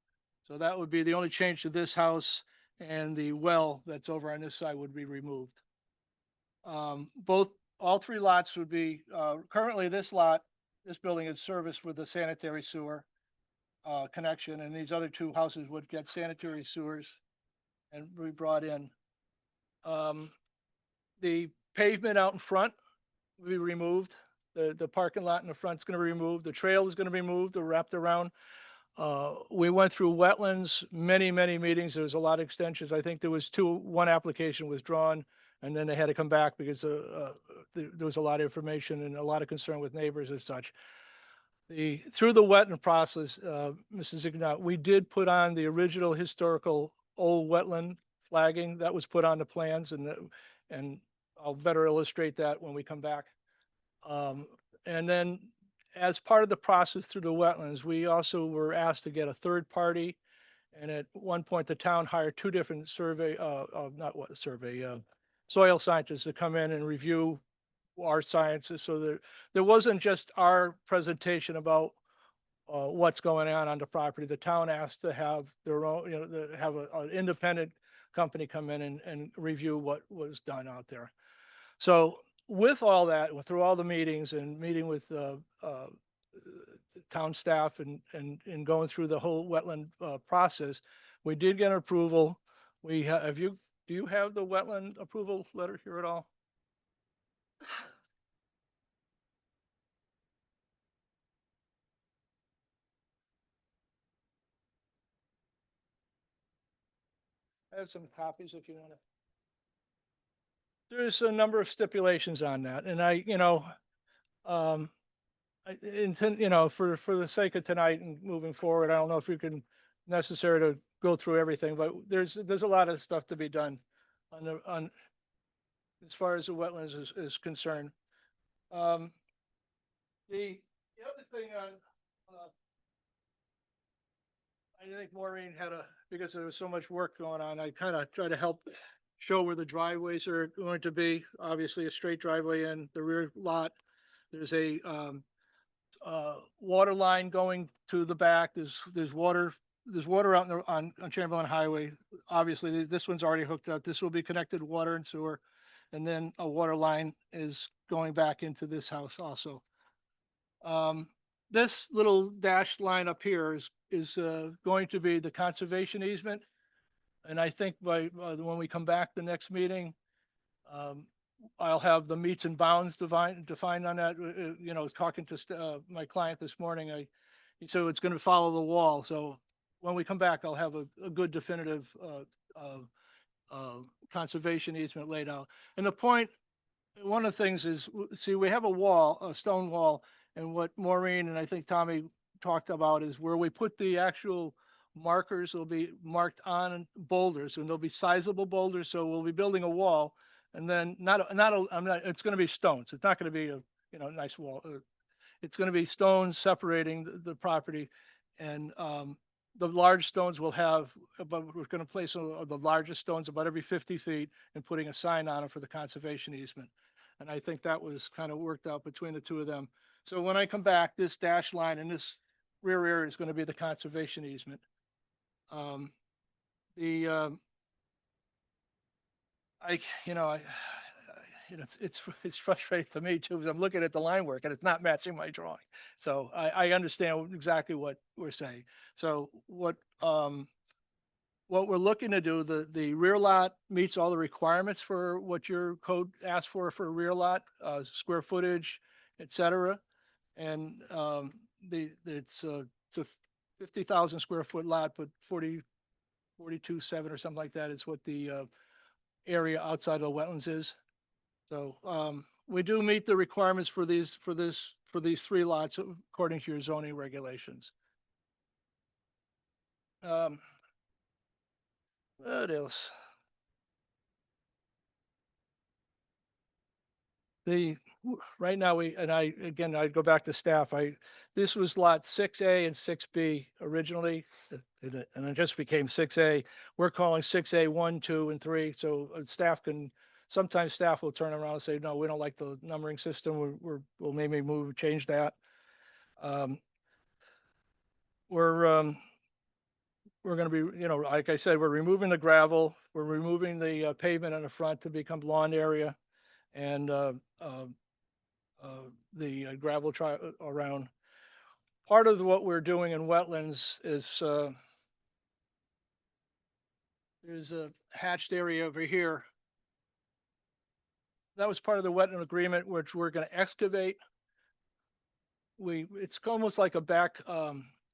So that would be the only change to this house, and the well that's over on this side would be removed. All three lots would be, currently this building is serviced with a sanitary sewer connection, and these other two houses would get sanitary sewers and be brought in. The pavement out in front will be removed. The parking lot in the front is going to be removed. The trail is going to be moved or wrapped around. We went through wetlands, many meetings. There was a lot of extensions. I think there was one application withdrawn, and then they had to come back because there was a lot of information and a lot of concern with neighbors and such. Through the wetland process, Mrs. Ignat, we did put on the original historical old wetland flagging that was put on the plans, and I'll better illustrate that when we come back. And then as part of the process through the wetlands, we also were asked to get a third party. And at one point, the town hired two different not what survey, soil scientists to come in and review our sciences. So there wasn't just our presentation about what's going on the property. The town asked to have their own, have an independent company come in and review what was done out there. So with all that, through all the meetings and meeting with town staff and going through the whole wetland process, we did get approval. Do you have the wetland approval letter here at all? I have some copies if you want to. There's a number of stipulations on that, and I intend, for the sake of tonight and moving forward, I don't know if you can necessary to go through everything, but there's a lot of stuff to be done on as far as the wetlands is concerned. The other thing on, I think Maureen because there was so much work going on, I kind of try to help show where the driveways are going to be. Obviously, a straight driveway in the rear lot. There's a water line going to the back. There's water out on Chamberlain Highway. Obviously, this one's already hooked up. This will be connected to water and sewer. And then a water line is going back into this house also. This little dashed line up here is going to be the conservation easement. And I think when we come back the next meeting, I'll have the meets and bounds defined on that. Talking to my client this morning, so it's going to follow the wall. So when we come back, I'll have a good definitive conservation easement laid out. And one of the things is, see, we have a stone wall, and what Maureen and I think Tommy talked about is where we put the actual markers will be marked on boulders, and they'll be sizable boulders. So we'll be building a wall, and then it's going to be stones. It's not going to be a nice wall. It's going to be stones separating the property, and the large stones we're going to place the largest stones about every 50 feet and putting a sign on them for the conservation easement. And I think that was kind of worked out between the two of them. So when I come back, this dash line and this rear area is going to be the conservation easement. It's frustrating to me too, because I'm looking at the line work and it's not matching my drawing. So I understand exactly what we're saying. So what we're looking to do, the rear lot meets all the requirements for what your code asks for a rear lot, square footage, et cetera. And it's a 50,000 square foot lot, but 42.7 or something like that is what the area outside of the wetlands is. So we do meet the requirements for these three lots according to your zoning regulations. What else? Right now I go back to staff. This was lot 6A and 6B originally, and it just became 6A. We're calling 6A 1, 2, and 3. So sometimes staff will turn around and say, no, we don't like the numbering system. We'll maybe change that. We're going to be, like I said, we're removing the gravel. We're removing the pavement in the front to become lawn area, and the gravel around. Part of what we're doing in wetlands is there's a hatched area over here. That was part of the wetland agreement, which we're going to excavate. It's almost like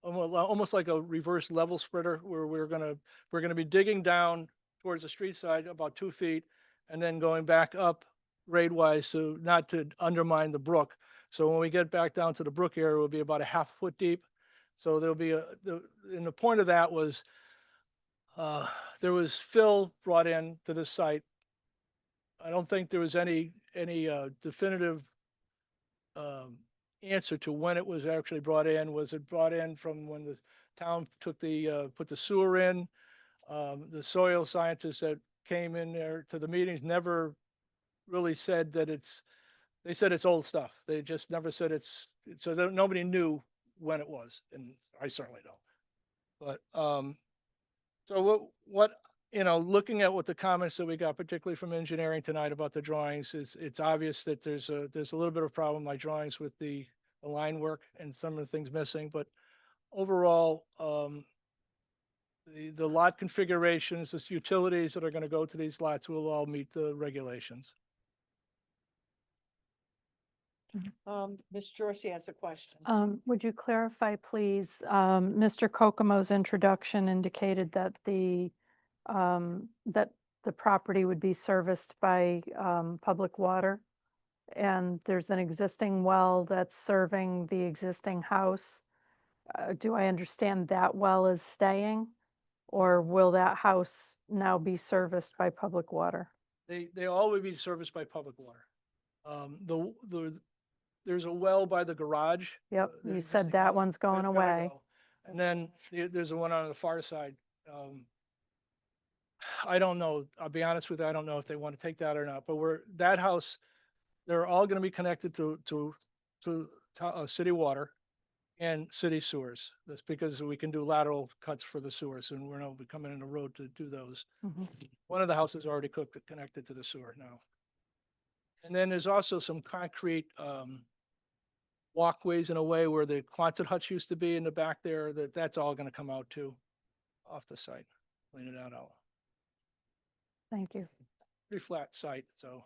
almost like a reverse level spreader, where we're going to be digging down towards the street side about 2 feet, and then going back up grade wise, so not to undermine the brook. So when we get back down to the brook area, we'll be about a half foot deep. So there'll be and the point of that was, there was fill brought in to this site. I don't think there was any definitive answer to when it was actually brought in. Was it brought in from when the town took the, put the sewer in? The soil scientists that came in there to the meetings never really said that they said it's old stuff. They just never said so that nobody knew when it was, and I certainly don't. But, so what, looking at what the comments that we got, particularly from engineering tonight about the drawings, it's obvious that there's a little bit of problem in my drawings with the line work and some of the things missing, but overall, the lot configurations, the utilities that are gonna go to these lots will all meet the regulations. Ms. Jorsy has a question. Would you clarify, please? Mr. Kokomo's introduction indicated that that the property would be serviced by public water. And there's an existing well that's serving the existing house. Do I understand that well is staying? Or will that house now be serviced by public water? They all would be serviced by public water. There's a well by the garage. Yep, the you said existing that house, one's going that's got a away. well. And then there's the one on the far side. I don't know, I'll be honest with you, I don't know if they want to take that or not, but that house, they're all gonna be connected to city water and city sewers. That's because we can do lateral cuts for the sewers, and we're not coming in the road to do those. Mhm. One of the houses already connected to the sewer now. And then there's also some concrete, walkways in a way where the Quonset huts used to be in the back there, that's all gonna come out too, off the site, clean it out. Thank you. Pretty flat site, so.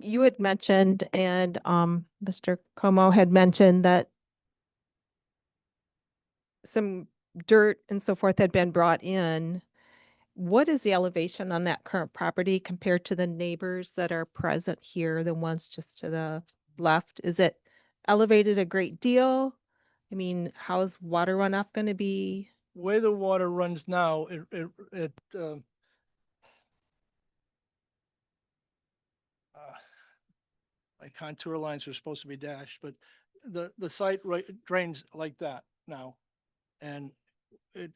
You had mentioned, and Mr. Como had mentioned that some dirt and so forth had been brought in. What is the elevation on that current property compared to the neighbors that are present here, the ones just to the left? Is it elevated a great deal? I mean, how's water runoff going to be? The way the water runs now, my contour lines are supposed to be dashed, but the site drains like that now. And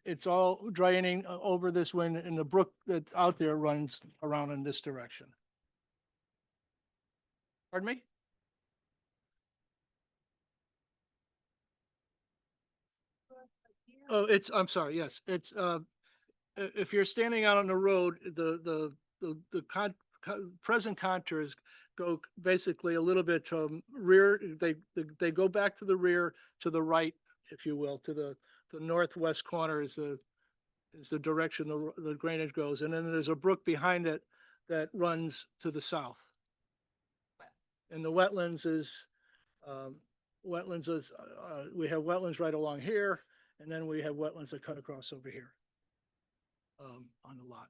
it's all draining over this wind, and the brook that's out there runs around in this direction. Pardon me? Oh, I'm sorry, yes, it's, if you're standing out on the road, the present contours go basically a little bit to rear, they go back to the rear, to the right, if you will, to the northwest corner is the direction the drainage goes, and then there's a brook behind it that runs to the south. And the wetlands is, we have wetlands right along here, and then we have wetlands that cut across over here, on the lot.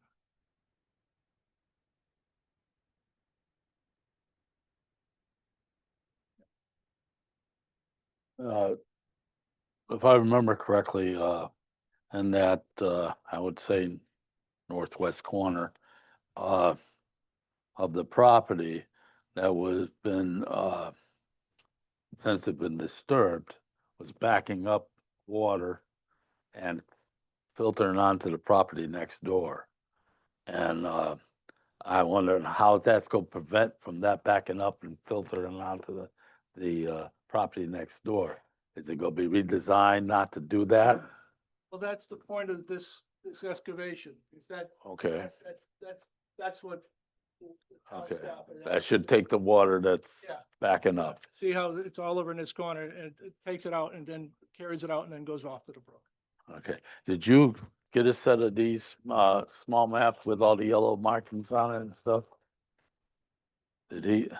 If I remember correctly, in that, I would say northwest corner, of the property that was been, since it's been disturbed, was backing up water and filtering onto the property next door. And, I wonder how that's gonna prevent from that backing up and filtering onto the property next door. Is it gonna be redesigned not to do that? Well, that's the point of this excavation, is that, Okay, that's what. the town okay. staff and That should take the water that's Yeah. backing up. See how it's all over in this corner, and it takes it out and then carries it out and then goes off to the brook. Okay. Did you get a set of these, small maps with all the yellow markings on it and stuff? Did he,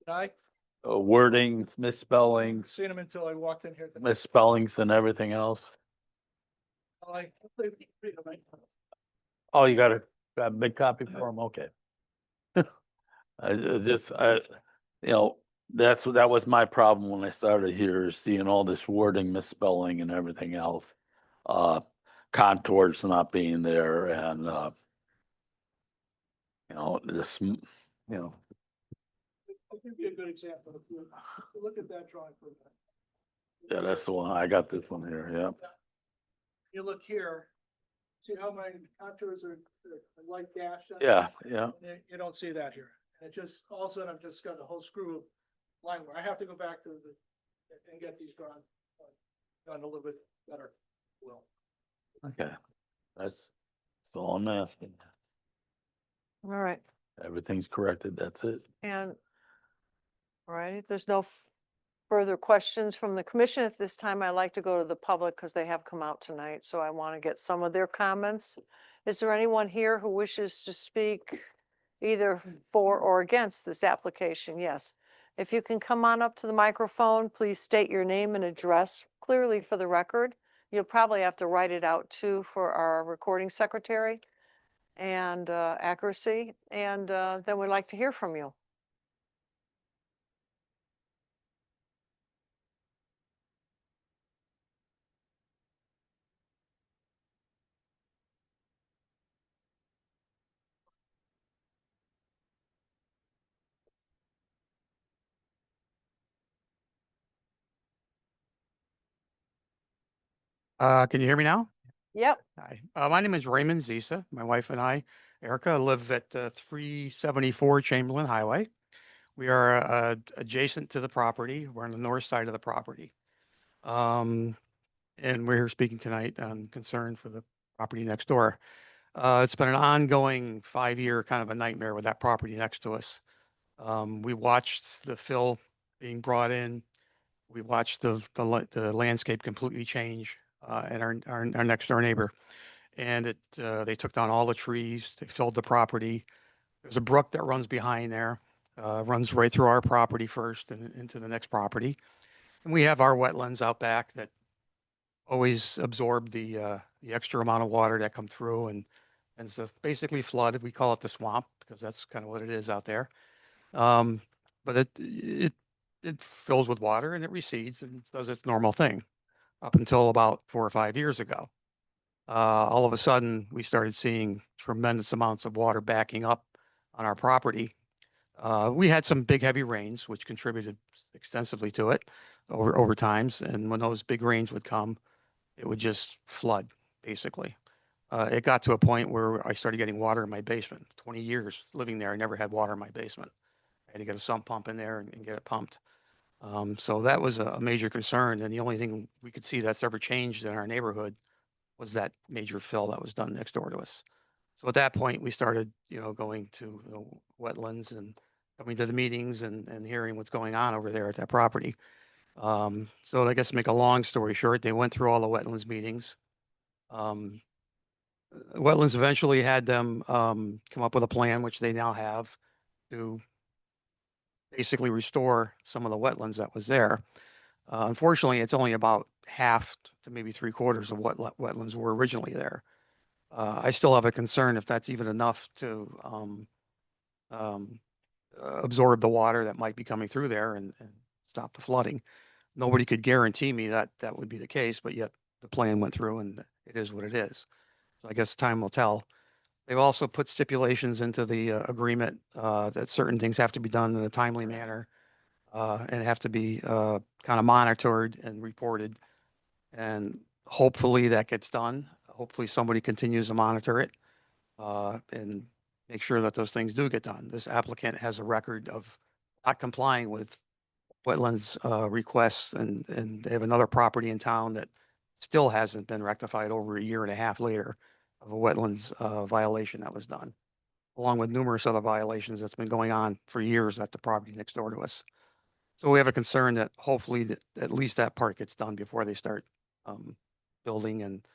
I wordings, misspellings, seen him until I walked in here. misspellings and everything else? I Oh, you got a big copy for him? Okay. That was my problem when I started here, is seeing all this wording, misspelling and everything else. Contours not being there and, know, I'll give you a good example. If you look at that drawing for a minute. yeah, that's the one. I got this one here, yeah. You look here, see how my contours are light dashed? on Yeah, there? yeah. You don't see that here. And it just, all of a sudden, I've just got a whole screw of line where I have to go back to and get these done a little bit better. Well, Okay. That's all I'm asking. All right. Everything's corrected. That's it. And, all right, there's no further questions from the commission at this time. I'd like to go to the public because they have come out tonight, so I want to get some of their comments. Is there anyone here who wishes to speak either for or against this application? Yes. If you can come on up to the microphone, please state your name and address clearly for the record. You'll probably have to write it out too for our recording secretary and accuracy, and then we'd like to hear from you. Can you hear me now? Yep. Hi, my name is Raymond Zisa. My wife and I, Erica, live at 374 Chamberlain Highway. We are adjacent to the property. We're on the north side of the property. And we're here speaking tonight on concern for the property next door. It's been an ongoing 5-year kind of a nightmare with that property next to us. We watched the fill being brought in. We watched the landscape completely change and our next door neighbor. And they took down all the trees. They filled the property. There's a brook that runs behind there, runs right through our property first and into the next property. And we have our wetlands out back that always absorb the extra amount of water that come through and so basically flooded. We call it the swamp because that's kind of what it is out there. But it fills with water and it recedes and does its normal thing up until about 4 or 5 years ago. All of a sudden, we started seeing tremendous amounts of water backing up on our property. We had some big, heavy rains, which contributed extensively to it over times. And when those big rains would come, it would just flood, basically. It got to a point where I started getting water in my basement. 20 years living there, I never had water in my basement. I had to get a sump pump in there and get it pumped. So that was a major concern. And the only thing we could see that's ever changed in our neighborhood was that major fill that was done next door to us. So at that point, we started, going to the wetlands and coming to the meetings and hearing what's going on over there at that property. So I guess to make a long story short, they went through all the wetlands meetings. Wetlands eventually had them come up with a plan, which they now have, to basically restore some of the wetlands that was there. Unfortunately, it's only about half to maybe 3/4 of what wetlands were originally there. I still have a concern if that's even enough to absorb the water that might be coming through there and stop the flooding. Nobody could guarantee me that that would be the case, but yet the plan went through and it is what it is. So I guess time will tell. They've also put stipulations into the agreement that certain things have to be done in a timely manner and have to be kind of monitored and reported. And hopefully that gets done. Hopefully somebody continues to monitor it and make sure that those things do get done. This applicant has a record of not complying with wetlands requests, and they have another property in town that still hasn't been rectified over a year and a half later of a wetlands violation that was done, along with numerous other violations that's been going on for years at the property next door to us. So we have a concern that hopefully that at least that part gets done before they start building and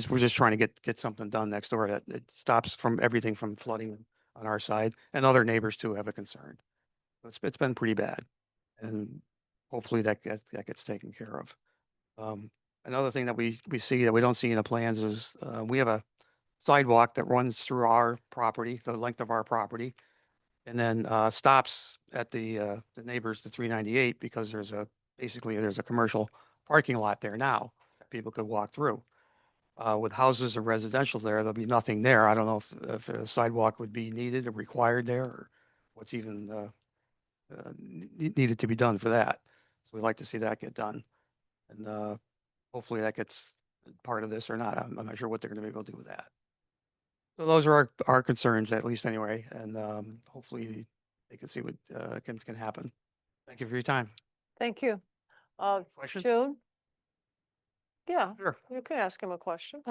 we're just trying to get something done next door that it stops from everything from flooding on our side, and other neighbors too have a concern. It's been pretty bad, and hopefully that gets taken care of. Another thing that we see that we don't see in the plans is we have a sidewalk that runs through our property, the length of our property, and then stops at the neighbors to 398 because there's a commercial parking lot there now that people could walk through. With houses and residential there, there'll be nothing there. I don't know if a sidewalk would be needed or required there, or what's even needed to be done for that. So we'd like to see that get done. And hopefully that gets part of this or not. I'm not sure what they're going to be able to do with that. So those are our concerns, at least anyway, and hopefully they can see what can happen. Thank you for your time. Thank you. Question? June? Yeah, Sure. you can ask him a question.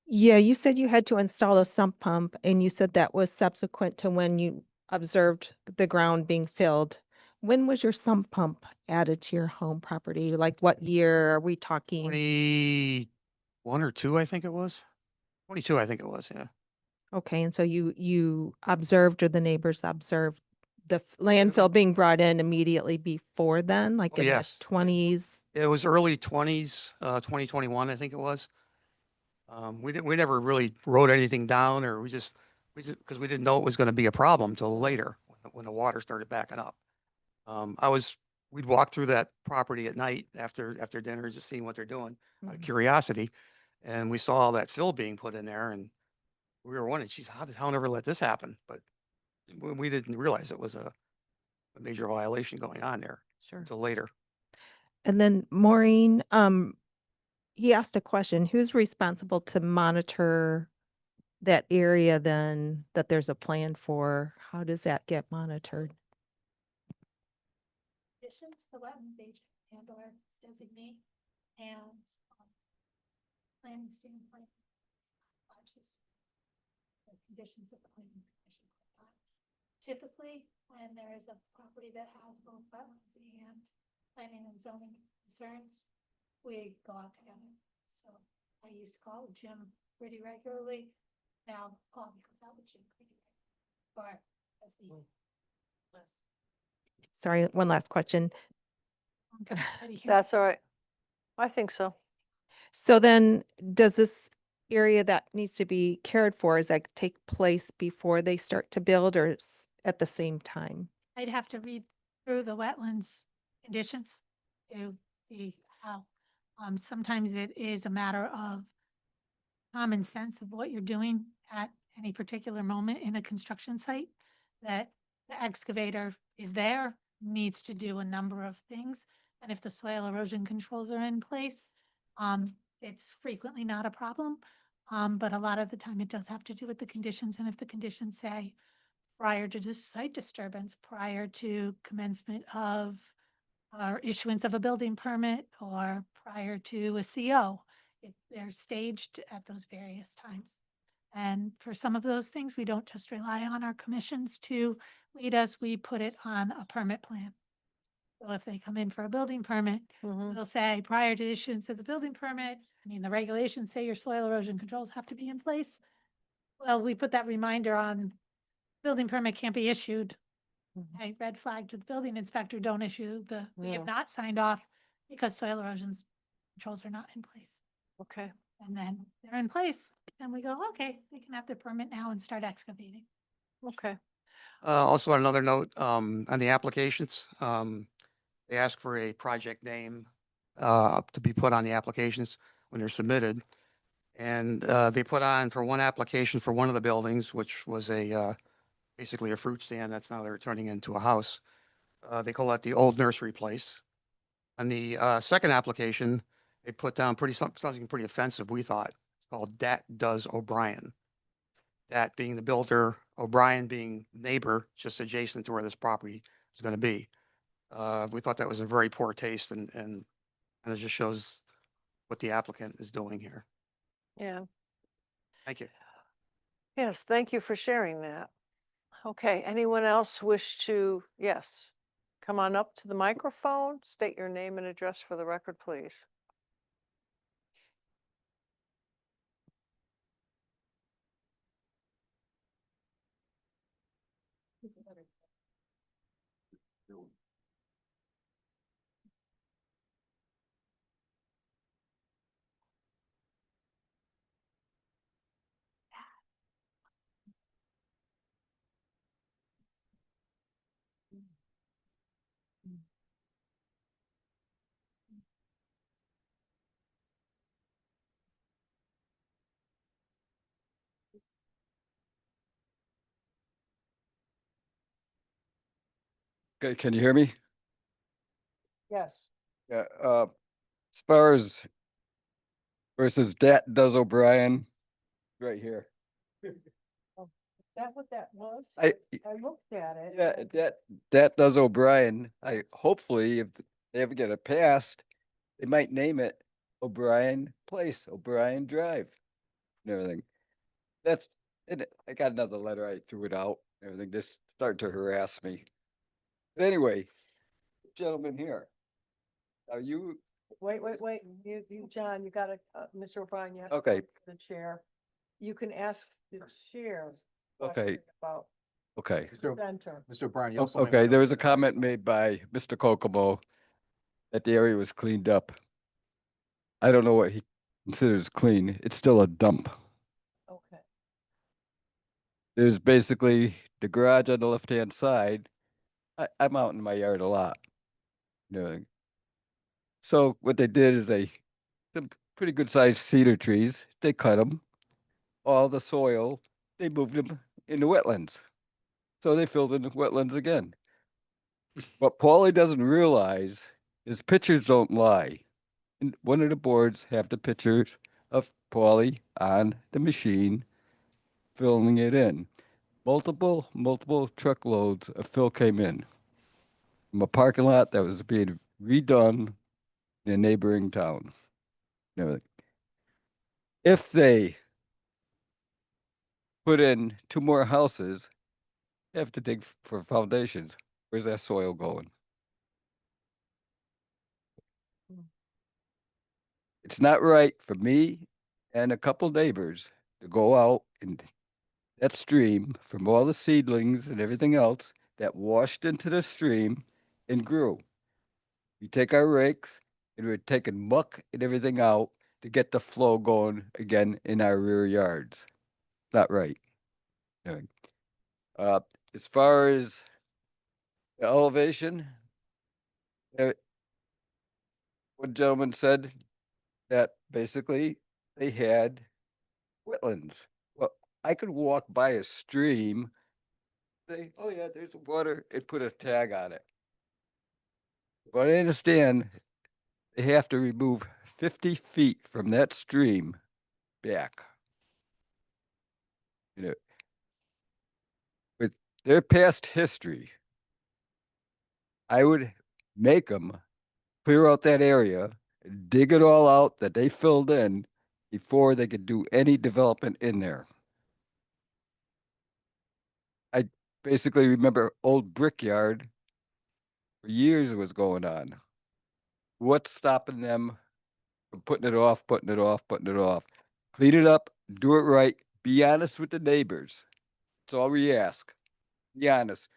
Yeah, you said you had to install a sump pump and you said that was subsequent to when you observed the ground being filled. When was your sump pump added to your home property? Like what year are we talking? 21 or 2, I think it was. 22, I think it was, yeah. Okay, and so you observed or the neighbors observed the landfill being brought in immediately before then, like Oh, in the yes. 20s? It was early 20s, 2021, I think it was. We never really wrote anything down, or because we didn't know it was going to be a problem till later when the water started backing up. We'd walk through that property at night after dinner, just seeing what they're doing out of curiosity. And we saw all that fill being put in there, and we were wondering, geez, how did town ever let this happen? But we didn't realize it was a major violation going on there Sure. until later. And then Maureen, he asked a question, who's responsible to monitor that area then that there's a plan for? How does that get monitored? Conditions, the wetlands agent and or designate and planning standpoint watches the conditions of the planning commission. Typically, when there is a property that has both wetlands and planning and zoning concerns, we go out together. So I used to call Jim pretty regularly. Now Paul goes out with Jim pretty regularly. Or as the list. Sorry, one last question. That's all right. I think so. So then, does this area that needs to be cared for, is that take place before they start to build or at the same time? I'd have to read through the wetlands conditions to see how. Sometimes it is a matter of common sense of what you're doing at any particular moment in a construction site, that the excavator is there, needs to do a number of things. And if the soil erosion controls are in place, it's frequently not a problem. But a lot of the time it does have to do with the conditions. And if the conditions say prior to this site disturbance, prior to commencement of or issuance of a building permit, or prior to a CO, they're staged at those various times. And for some of those things, we don't just rely on our commissions to lead us, we put it on a permit plan. So if they come in for a building permit, they'll say prior to issuance of the building permit, I mean, the regulations say your soil erosion controls have to be in place. Well, we put that reminder on, building permit can't be issued. I red flag to the building inspector, don't issue we Yeah. have not signed off because soil erosion controls are not in place. Okay. And then they're in place, and we go, okay, they can have their permit now and start excavating. Okay. Also, on another note, on the applications, they ask for a project name to be put on the applications when they're submitted. And they put on for one application for one of the buildings, which was basically a fruit stand that's now they're turning into a house. They call that the old nursery place. On the second application, they put down something pretty offensive, we thought. It's called Dat Does O'Brien. Dat being the builder, O'Brien being neighbor, just adjacent to where this property is going to be. We thought that was a very poor taste, and it just shows what the applicant is doing here. Yeah. Thank you. Yes, thank you for sharing that. Okay, anyone else wish to, yes, come on up to the microphone, state your name and address for the record, please. Okay, can you hear me? Yes. Yeah, as far as versus Dat does O'Brien, right here. Is that what that was? I, I looked at it. yeah, and- that does O'Brien. Hopefully if they ever get it passed, they might name it O'Brien Place, O'Brien Drive, and everything. That's, and I got another letter, I threw it out, everything, just start to harass me. But anyway, gentleman here, are you, Wait, John, you gotta, Mr. O'Brien, you have to Okay. go to the chair. You can ask the chair. Okay. About okay. center. Mr. O'Brien, you also. might Okay, wanna- there was a comment made by Mr. Kokomo that the area was cleaned up. I don't know what he considers clean. It's still a dump. Okay. There's basically the garage on the left-hand side. I'm out in my yard a lot. You know. So what they did is some pretty good sized cedar trees. They cut them. All the soil, they moved them into wetlands. So they filled in the wetlands again. What Paulie doesn't realize is pictures don't lie. And one of the boards have the pictures of Paulie on the machine filling it in. Multiple truckloads of fill came in from a parking lot that was being redone in a neighboring town. You know, if they put in 2 more houses, they have to dig for foundations. Where's that soil going? It's not right for me and a couple neighbors to go out and that stream from all the seedlings and everything else that washed into the stream and grew. We take our rakes and we're taking muck and everything out to get the flow going again in our rear yards. Not right. Yeah. As far as the elevation, uh, one gentleman said that basically they had wetlands. Well, I could walk by a stream, say, oh yeah, there's water, and put a tag on it. But I understand they have to remove 50 feet from that stream back. You know, with their past history, I would make them clear out that area, dig it all out that they filled in before they could do any development in there. I basically remember old Brickyard for years it was going on. What's stopping them from putting it off, putting it off, putting it off? Clean it up, do it right, be honest with the neighbors. That's all we ask. Be honest.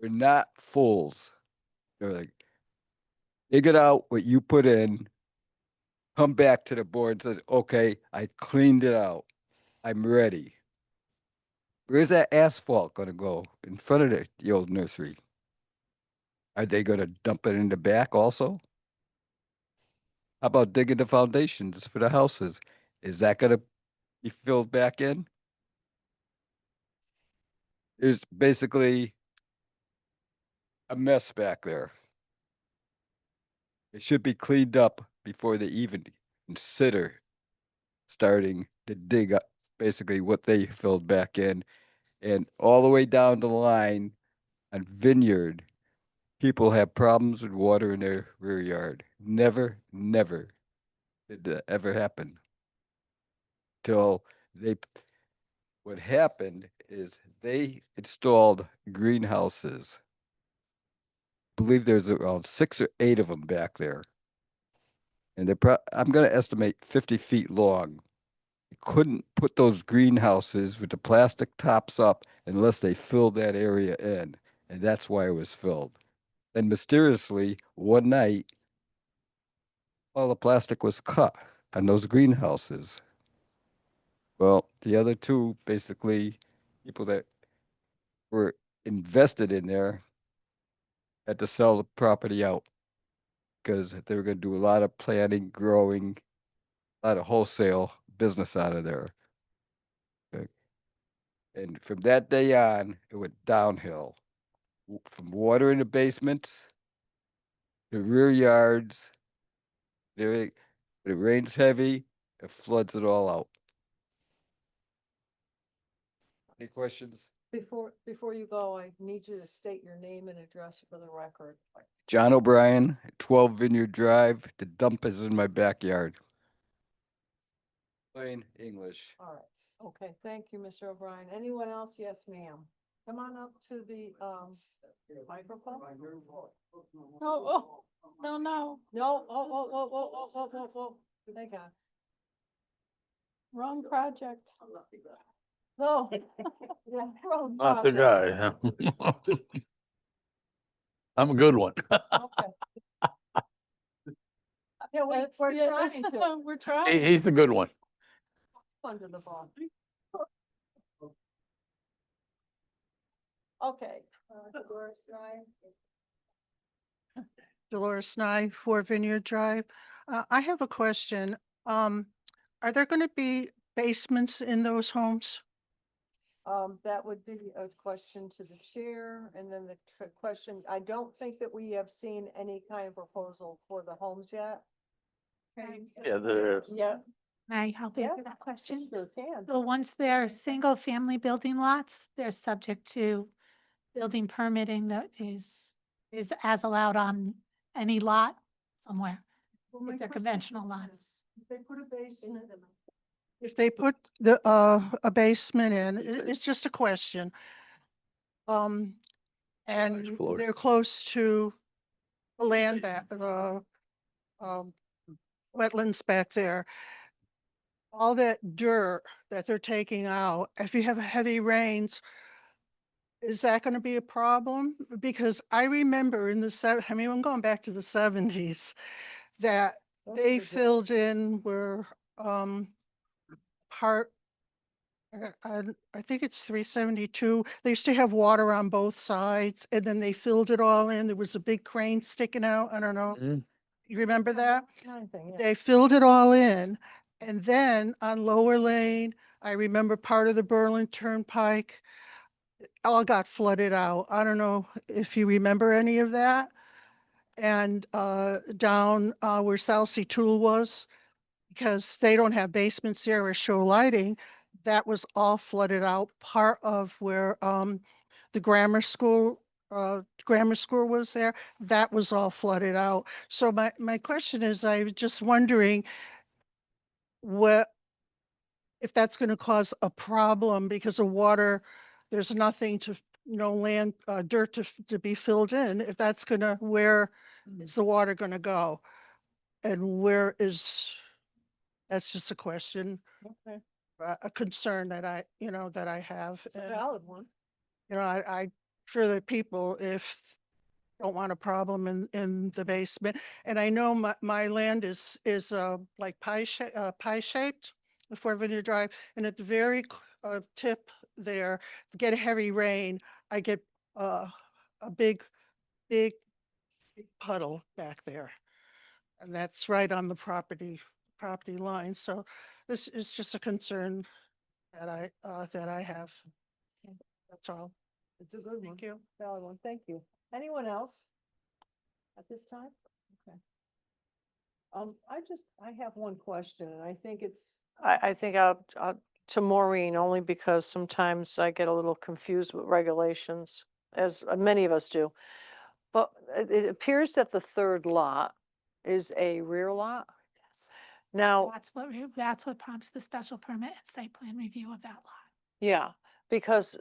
We're not fools. They're like, dig it out what you put in, come back to the board and say, okay, I cleaned it out. I'm ready. Where's that asphalt gonna go in front of the old nursery? Are they gonna dump it in the back also? How about digging the foundations for the houses? Is that gonna be filled back in? There's basically a mess back there. It should be cleaned up before they even consider starting to dig up basically what they filled back in. And all the way down the line on Vineyard, people have problems with water in their rear yard. Never did that ever happen. Till what happened is they installed greenhouses. Believe there's around 6 or 8 of them back there. And I'm gonna estimate 50 feet long. You couldn't put those greenhouses with the plastic tops up unless they filled that area in, and that's why it was filled. Then mysteriously, one night, all the plastic was cut on those greenhouses. Well, the other 2, basically, people that were invested in there had to sell the property out because they were gonna do a lot of planting, growing, a lot of wholesale business out of there. Okay. And from that day on, it went downhill. from water in the basements, the rear yards. When it rains heavy, it floods it all out. Any questions? Before you go, I need you to state your name and address for the record. John O'Brien, 12 Vineyard Drive. The dump is in my backyard. Plain English. All right. Okay, thank you, Mr. O'Brien. Anyone else? Yes, ma'am. Come on up to the, microphone. Oh, no, no, No, oh. Thank God. wrong project. No. Yeah, wrong Not the project. guy. Huh? I'm a good one. Okay. Yeah, we're Yeah, trying to. We're trying. He's a good one. Under the ball. Okay. Dolores Ryan. Dolores Nye, 4 Vineyard Drive. I have a question. Are there going to be basements in those homes? That would be a question to the chair, and then the question, I don't think that we have seen any kind of proposal for the homes yet. Yeah, there is. Yeah. May I help Yeah. answer that question? Sure can. So once they're single-family building lots, they're subject to building permitting that is as allowed on any lot somewhere. If they're conventional lots. If they put a basement, if they put a basement in, it's just a question. And floors. they're close to the land back, the wetlands back there. All that dirt that they're taking out, if you have heavy rains, is that going to be a problem? Because I remember in I'm going back to the 70s, that they filled in where part, I think it's 372. They used to have water on both sides, and then they filled it all in. There was a big crane sticking out. I don't know. Mhm. You remember that? Kind of thing, yeah. They filled it all in. And then on Lower Lane, I remember part of the Berlin Turnpike, all got flooded out. I don't know if you remember any of that. And down where South Sea Tool was, because they don't have basements there or show lighting, that was all flooded out. Part of where the grammar school was there, that was all flooded out. So my question is, I was just wondering if that's going to cause a problem because of water, there's nothing to, land, dirt to be filled in. If that's where is the water going to go? And that's just a question, Okay. a concern that I have. It's a And, valid one. I'm sure that people, if don't want a problem in the basement. And I know my land is like pie shaped, the 4 Vineyard Drive, and at the very tip there, get a heavy rain, I get a big puddle back there. And that's right on the property line. So this is just a concern that I have. That's all. It's a good one. Thank you. Valid one. Thank you. Anyone else at this time? Okay. I have one question, and I think I think I'll to Maureen, only because sometimes I get a little confused with regulations, as many of us do. But it appears that the third lot is a rear lot. Now, That's what prompts the special permit and site plan review of that lot. yeah, because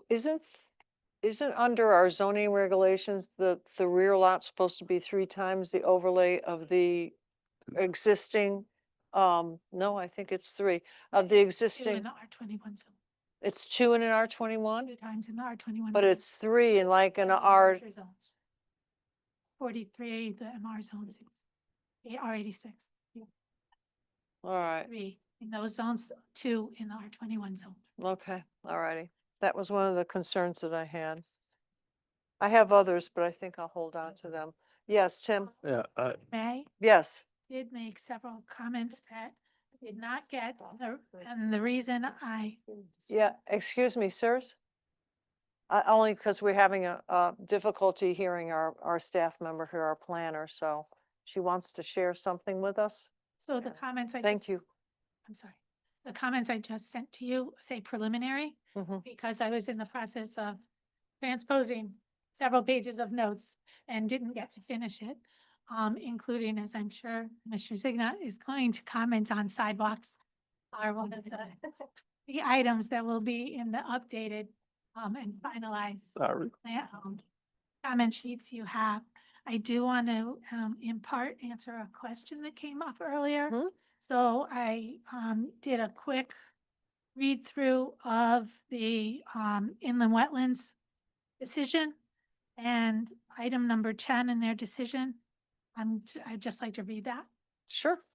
isn't under our zoning regulations, the rear lot supposed to be 3 times the overlay of the existing? No, I think it's 3 of the Two in existing. the R21 zone, It's 2 in an R21, 2 times in the R21. but zone, it's 3 in like an and the R. larger zones. 43, the MR zones, R86. All right. 3 in those zones, 2 in the R21 zone. Okay, all righty. That was one of the concerns that I had. I have others, but I think I'll hold on to them. Yes, Tim? Yeah, May Yes. did make several comments that did not get, and the reason Yeah, excuse me, sirs. Only because we're having a difficulty hearing our staff member here, our planner, so she wants to share something with us. So the comments I Thank just- you. I'm sorry. The comments I just sent to you say preliminary Mhm. because I was in the process of transposing several pages of notes and didn't get to finish it. Including, as I'm sure Mr. Zigna is going to comment on, sidewalks are one of the items that will be in the updated and finalized comment sheets you have. I do want to in part answer a question that came up earlier. Mhm. So I did a quick read through of the inland wetlands decision and item number 10 in their decision. I'd just like to read that. Sure.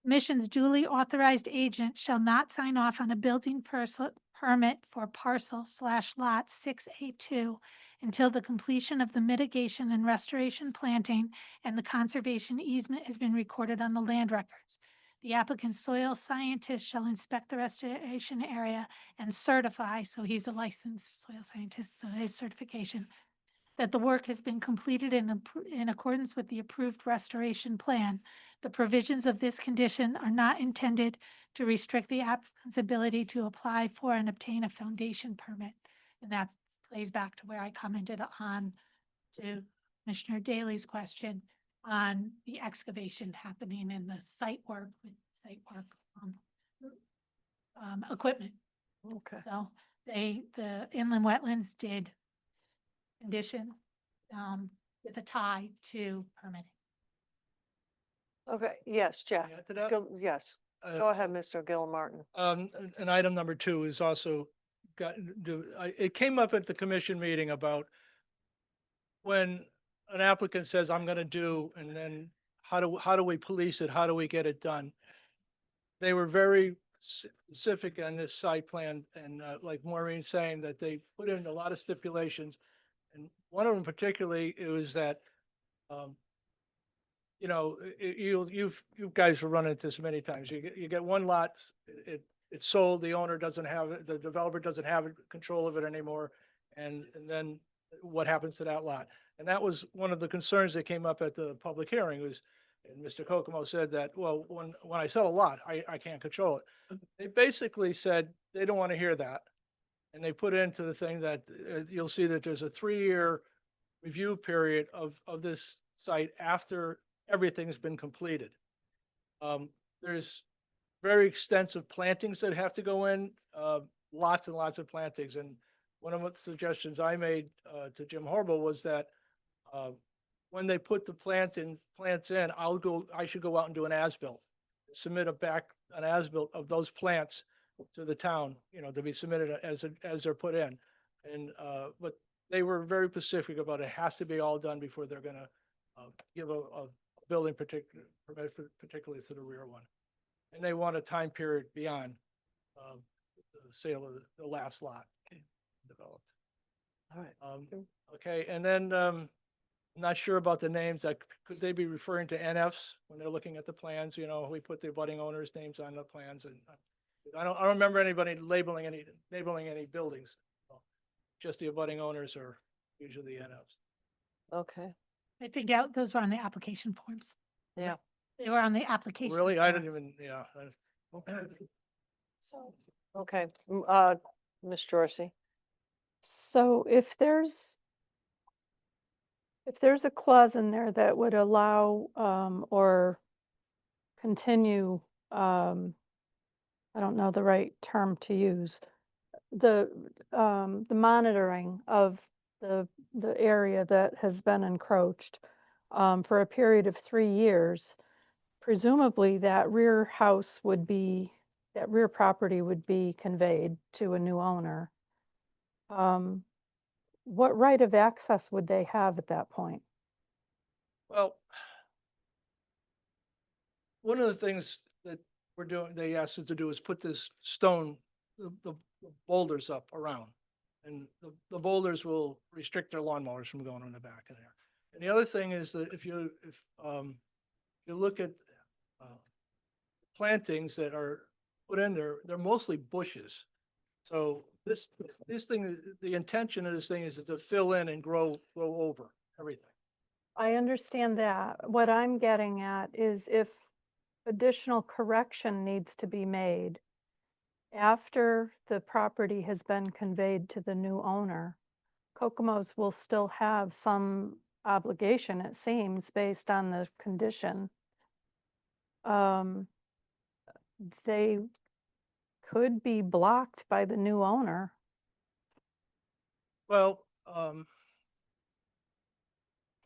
Commission's duly authorized agent shall not sign off on a building permit for parcel/lot 6A2 until the completion of the mitigation and restoration planting and the conservation easement has been recorded on the land records. The applicant's soil scientist shall inspect the restoration area and certify, so he's a licensed soil scientist, so his certification, that the work has been completed in accordance with the approved restoration plan. The provisions of this condition are not intended to restrict the applicant's ability to apply for and obtain a foundation permit. And that plays back to where I commented on to Commissioner Daley's question on the excavation happening and the site work with equipment. Okay. So the inland wetlands did condition with a tie to permitting. Okay, yes, Jack. Add to that? Yes, Uh, go ahead, Mr. Gil Martin. And item number 2 is also it came up at the commission meeting about when an applicant says, I'm gonna do, and then how do we police it? How do we get it done? They were very specific on this site plan and like Maureen saying that they put in a lot of stipulations. And one of them particularly, it was that, you know, you guys have run into this many times. You get one lot, it's sold, the owner doesn't have it, the developer doesn't have control of it anymore. And then what happens to that lot? And that was one of the concerns that came up at the public hearing was, and Mr. Kokomo said that, well, when I sell a lot, I can't control it. They basically said they don't want to hear that. And they put into the thing that you'll see that there's a 3-year review period of this site after everything's been completed. There's very extensive plantings that have to go in, lots and lots of plantings. And one of the suggestions I made to Jim Horrible was that when they put the plants in, I should go out and do an as-built, submit an as-built of those plants to the town, you know, to be submitted as they're put in. And, but they were very specific about it has to be all done before they're gonna give a building permit, particularly to the rear one. And they want a time period beyond the sale of the last lot developed. All right. Okay, and then I'm not sure about the names. Could they be referring to NFs when they're looking at the plans? You know, we put the abutting owners' names on the plans, and I don't remember anybody labeling any buildings. Just the abutting owners are usually the NFs. Okay, I think those were on the application forms. yeah. They were on the application. Really? I form. didn't even, yeah. So Okay, Ms. Dorsey. So if there's a clause in there that would allow or continue, I don't know the right term to use, the monitoring of the area that has been encroached for a period of 3 years, presumably that rear property would be conveyed to a new owner. What right of access would they have at that point? Well, one of the things that they asked us to do is put this stone, the boulders up around. And the boulders will restrict their lawnmowers from going in the back of there. And the other thing is that if you look at plantings that are put in there, they're mostly bushes. So this thing, the intention of this thing is to fill in and grow over everything. I understand that. What I'm getting at is if additional correction needs to be made after the property has been conveyed to the new owner, Kokomo's will still have some obligation, it seems, based on the condition. They could be blocked by the new owner. Well,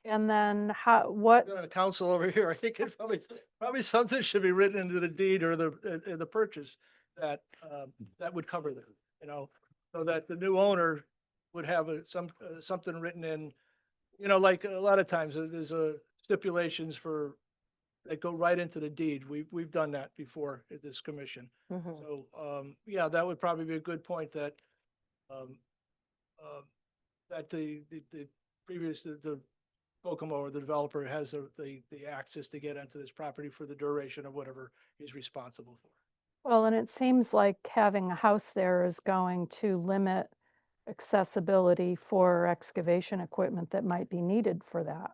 And then what, got a council over here, I think it probably something should be written into the deed or the purchase that, that would cover that, you know, so that the new owner would have something written in, you know, like a lot of times there's stipulations that go right into the deed. We've done that before at this commission. So, yeah, that would probably be a good point that, that the previous, the Kokomo or the developer has the access to get into this property for the duration of whatever he's responsible for. well, and it seems like having a house there is going to limit accessibility for excavation equipment that might be needed for that.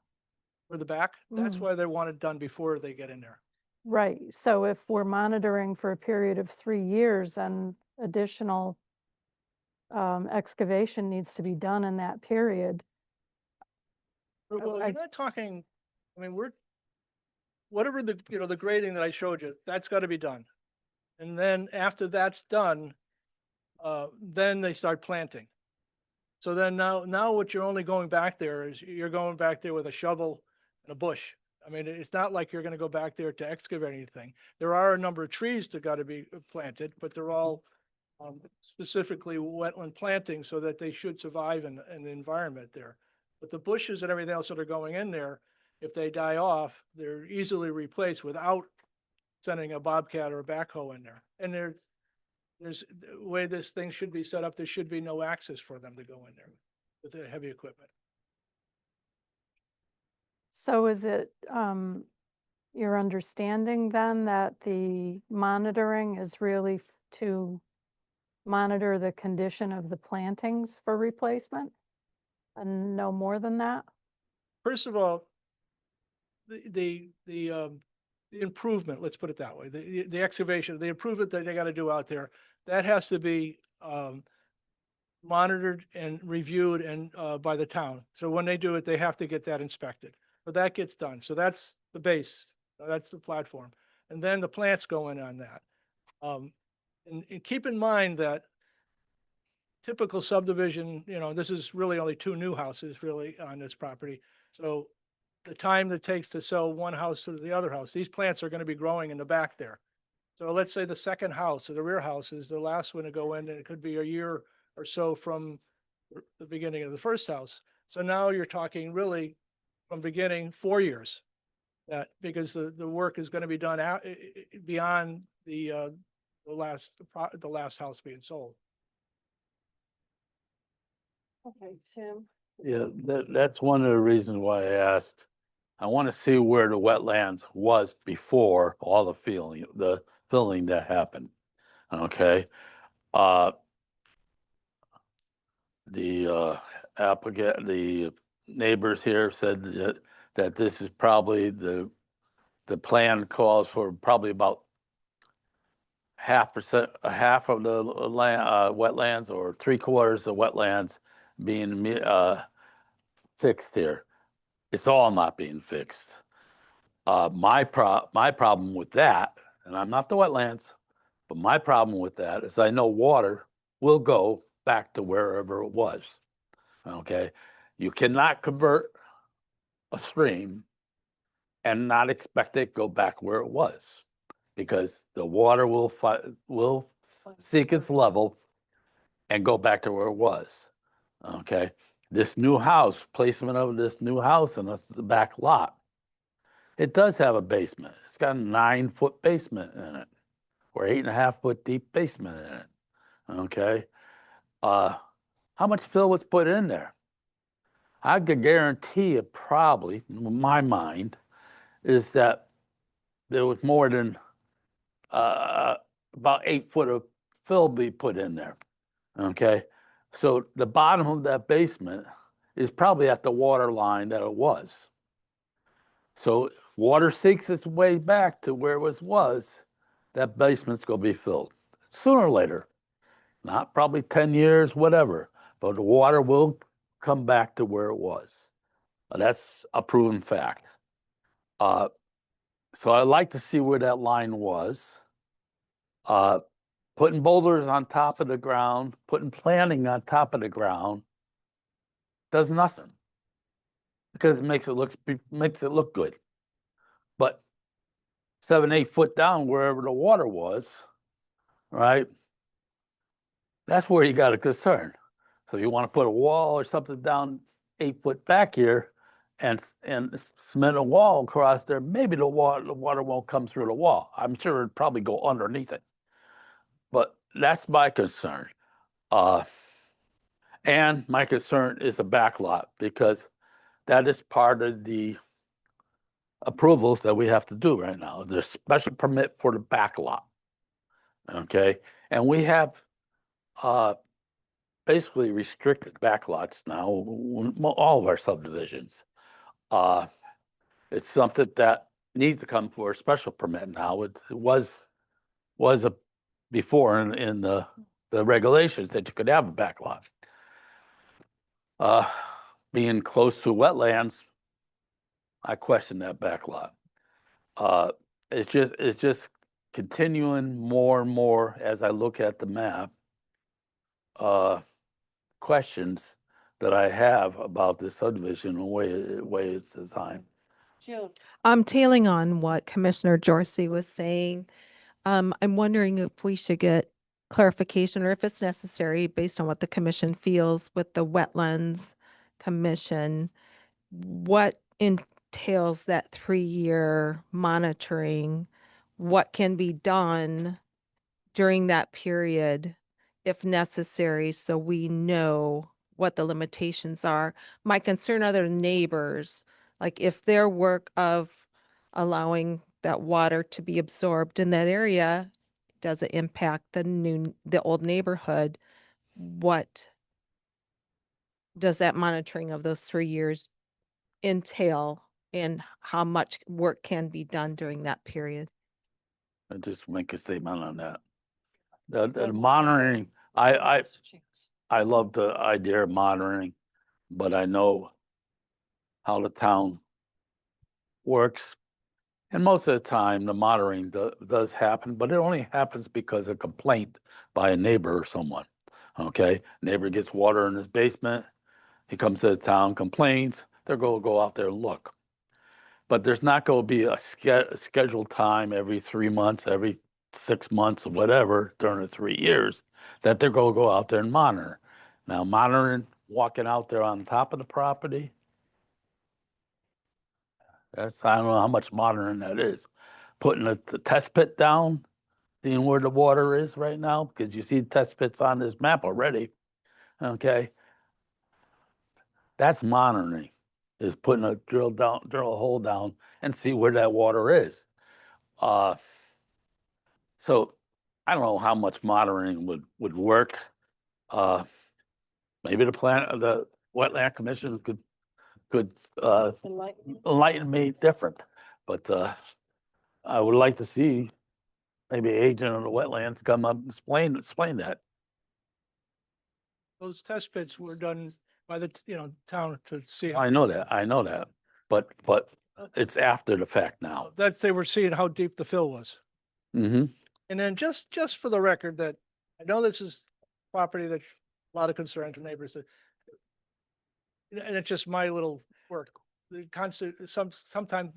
For the back, that's why they want it done before they get in there. Right, so if we're monitoring for a period of 3 years and additional excavation needs to be done in that period. Well, you're not talking, I mean, whatever the, you know, the grading that I showed you, that's gotta be done. And then after that's done, then they start planting. So then now what you're only going back there is you're going back there with a shovel and a bush. I mean, it's not like you're gonna go back there to excavate anything. There are a number of trees that gotta be planted, but they're all specifically wetland planting so that they should survive in the environment there. But the bushes and everything else that are going in there, if they die off, they're easily replaced without sending a bobcat or a backhoe in there. And there's the way this thing should be set up, there should be no access for them to go in there with the heavy equipment. So is it your understanding then that the monitoring is really to monitor the condition of the plantings for replacement? And no more than that? First of all, the improvement, let's put it that way, the excavation, the improvement that they gotta do out there, that has to be monitored and reviewed and by the town. So when they do it, they have to get that inspected. So that gets done. So that's the base, that's the platform. And then the plants go in on that. And keep in mind that typical subdivision, you know, this is really only 2 new houses really on this property. So the time that takes to sell one house to the other house, these plants are going to be growing in the back there. So let's say the second house or the rear house is the last one to go in, and it could be a year or so from the beginning of the first house. So now you're talking really from beginning 4 years, that because the work is going to be done out beyond the last house being sold. Okay, Tim. Yeah, that's one of the reasons why I asked. I want to see where the wetlands was before all the filling that happened. Okay. The applicant, the neighbors here said that this is probably the plan calls for probably about half of the land, wetlands, or 3/4 of wetlands being fixed here. It's all not being fixed. My problem with that, and I'm not the wetlands, but my problem with that is I know water will go back to wherever it was. Okay, you cannot convert a stream and not expect it to go back where it was, because the water will seek its level and go back to where it was. Okay, this new house, placement of this new house in the back lot, it does have a basement. It's got a 9-foot basement in it, or 8.5-foot deep basement in it. Okay, how much fill was put in there? I could guarantee it probably, in my mind, is that there was more than about 8 foot of fill be put in there. Okay, so the bottom of that basement is probably at the water line that it was. So if water seeks its way back to where it was, that basement's gonna be filled sooner or later. Not probably 10 years, whatever, but the water will come back to where it was. That's a proven fact. So I'd like to see where that line was. Putting boulders on top of the ground, putting planting on top of the ground does nothing because it makes it look good. But 7, 8 foot down wherever the water was, right? That's where you got a concern. So you want to put a wall or something down 8 foot back here and cement a wall across there, maybe the water won't come through the wall. I'm sure it'd probably go underneath it. But that's my concern. And my concern is a backlot because that is part of the approvals that we have to do right now. There's special permit for the backlot. Okay, and we have basically restricted backlots now, all of our subdivisions. It's something that needs to come for a special permit now. It was before in the regulations that you could have a backlot. Being close to wetlands, I question that backlot. It's just continuing more and more as I look at the map. Questions that I have about this subdivision and the way it's designed. June. I'm tailing on what Commissioner Jorsey was saying. I'm wondering if we should get clarification or if it's necessary based on what the commission feels with the Wetlands Commission. What entails that 3-year monitoring? What can be done during that period if necessary, so we know what the limitations are? My concern are the neighbors, like if their work of allowing that water to be absorbed in that area doesn't impact the old neighborhood, what does that monitoring of those 3 years entail and how much work can be done during that period? I just make a statement on that. The monitoring, I love the idea of monitoring, but I know how the town works. And most of the time, the monitoring does happen, but it only happens because of complaint by a neighbor or someone. Okay, neighbor gets water in his basement, he comes to the town, complains, they're going to go out there and look. But there's not going to be a scheduled time every 3 months, every 6 months, or whatever during the 3 years that they're going to go out there and monitor. Now, monitoring, walking out there on top of the property, I don't know how much monitoring that is. Putting the test pit down, seeing where the water is right now, because you see test pits on this map already. Okay, that's monitoring. Is putting a drill a hole down and see where that water is. So I don't know how much monitoring would work. Maybe the Wetland Commission could enlighten me different, but I would like to see maybe an agent of the wetlands come up and explain that. Those test pits were done by the, town to see. I know that, but it's after the fact now. That they were seeing how deep the fill was. Mm-hmm. And then just for the record that I know this is property that a lot of concern to neighbors that, and it's just my little work. The constant, sometimes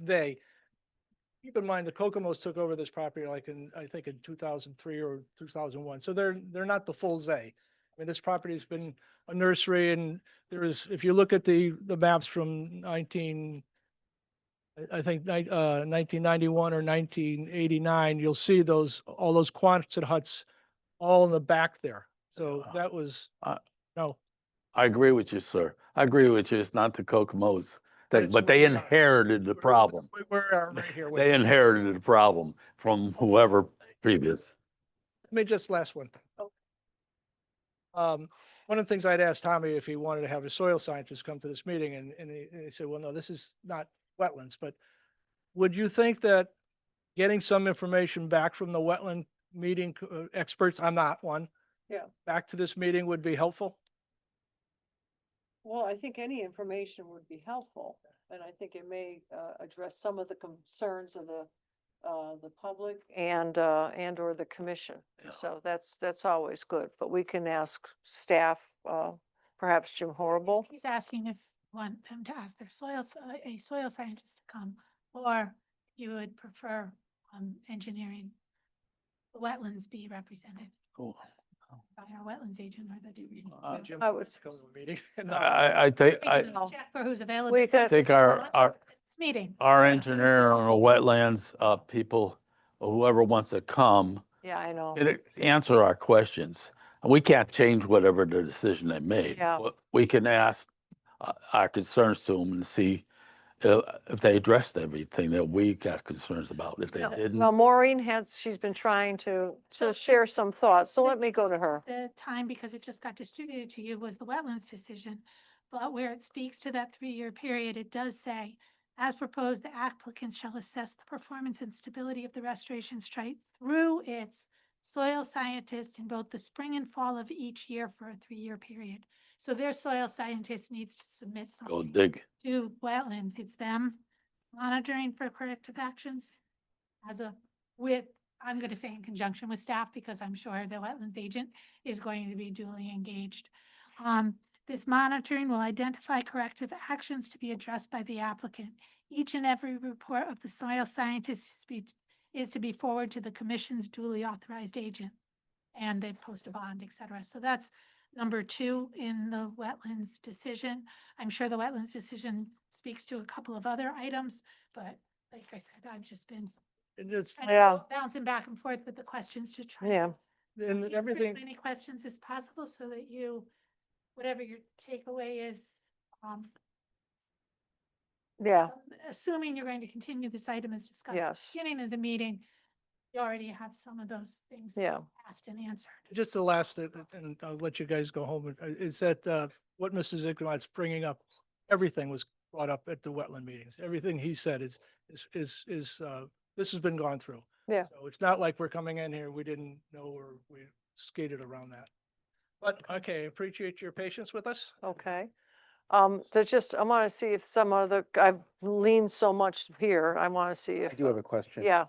keep in mind the Kokomo's took over this property like I think in 2003 or 2001. So they're not the full Zay. I mean, this property's been a nursery, and if you look at the maps from 1991 or 1989, you'll see all those Quonset huts all in the back there. So that was, no. I agree with you, sir. I agree with you. It's not the Kokomo's thing, It's but they where we are. inherited the problem. We're right here. They inherited the problem from whoever previous. Let me just last one thing. One of the things I'd asked Tommy if he wanted to have a soil scientist come to this meeting and he said, well, no, this is not wetlands, but would you think that getting some information back from the wetland meeting experts, I'm not one, Yeah. back to this meeting would be helpful? Well, I think any information would be helpful, and I think it may address some of the concerns of the public and or the commission. So that's always good, but we can ask staff, perhaps Jim Horrible. He's asking if you want them to ask their a soil scientist to come, or you would prefer engineering, the wetlands be represented Cool. by our wetlands agent or the DB. Jim I would- to come to a meeting. No. I think, We I can just check for who's available. We could- think our This meeting. our engineer on the wetlands, people, or whoever wants to come, Yeah, I know. answer our questions. And we can't change whatever the decision they made. Yeah. But we can ask our concerns to them and see if they addressed everything that we got concerns about. If they didn't, Well, Maureen she's been trying to share some thoughts, so let me go to her. The time, because it just got distributed to you, was the wetlands decision. But where it speaks to that 3-year period, it does say, as proposed, the applicant shall assess the performance and stability of the restoration site through its soil scientist in both the spring and fall of each year for a 3-year period. So their soil scientist needs to submit go something dig. to wetlands. It's them monitoring for corrective actions I'm going to say in conjunction with staff, because I'm sure the wetlands agent is going to be duly engaged. This monitoring will identify corrective actions to be addressed by the applicant. Each and every report of the soil scientist is to be forwarded to the commission's duly authorized agent, and they post a bond, et cetera. So that's number 2 in the wetlands decision. I'm sure the wetlands decision speaks to a couple of other items, but like I said, I've just been It's, kind of Yeah. bouncing back and forth with the questions to try Yeah, to and answer everything, as many questions as possible so that you, whatever your takeaway is, yeah, assuming you're going to continue this item as discussed at the Yes. beginning of the meeting, you already have some of those things yeah. asked and answered. just the last, and I'll let you guys go home, is that what Mr. Ziglar's bringing up, everything was brought up at the wetland meetings. Everything he said is this has been gone through. Yeah. So it's not like we're coming in here, we didn't know, or we skated around that. But, okay, appreciate your patience with us. Okay. There's just, I want to see if some other, I've leaned so much here. I want to see if. I do have a question. Yeah,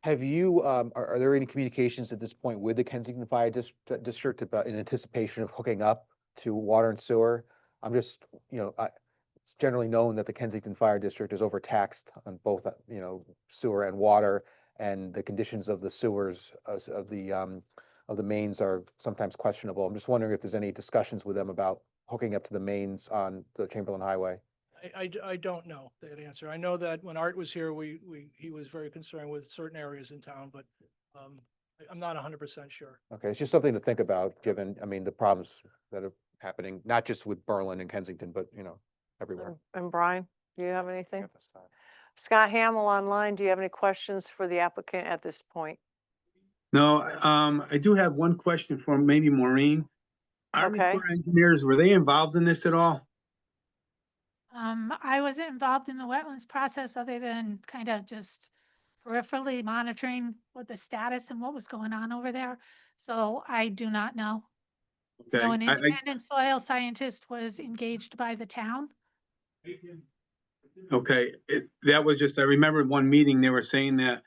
Have you, are there any communications at this point with the Kensington Fire District about, in anticipation of hooking up to water and sewer? I'm just, it's generally known that the Kensington Fire District is overtaxed on both, sewer and water, and the conditions of the sewers, of the mains are sometimes questionable. I'm just wondering if there's any discussions with them about hooking up to the mains on the Chamberlain Highway. I don't know that answer. I know that when Art was here, he was very concerned with certain areas in town, but I'm not 100% sure. Okay, it's just something to think about, given, the problems that are happening, not just with Berlin and Kensington, but, everywhere. and Brian, do you have anything? Scott Hamill online, do you have any questions for the applicant at this point? No, I do have one question for maybe Maureen. Army Okay. Corps engineers, were they involved in this at all? I wasn't involved in the wetlands process other than kind of just peripherally monitoring what the status and what was going on over there. So I do not know. Okay, No, an I- independent soil sscientist was engaged by the town. okay, that was just, I remember one meeting, they were saying that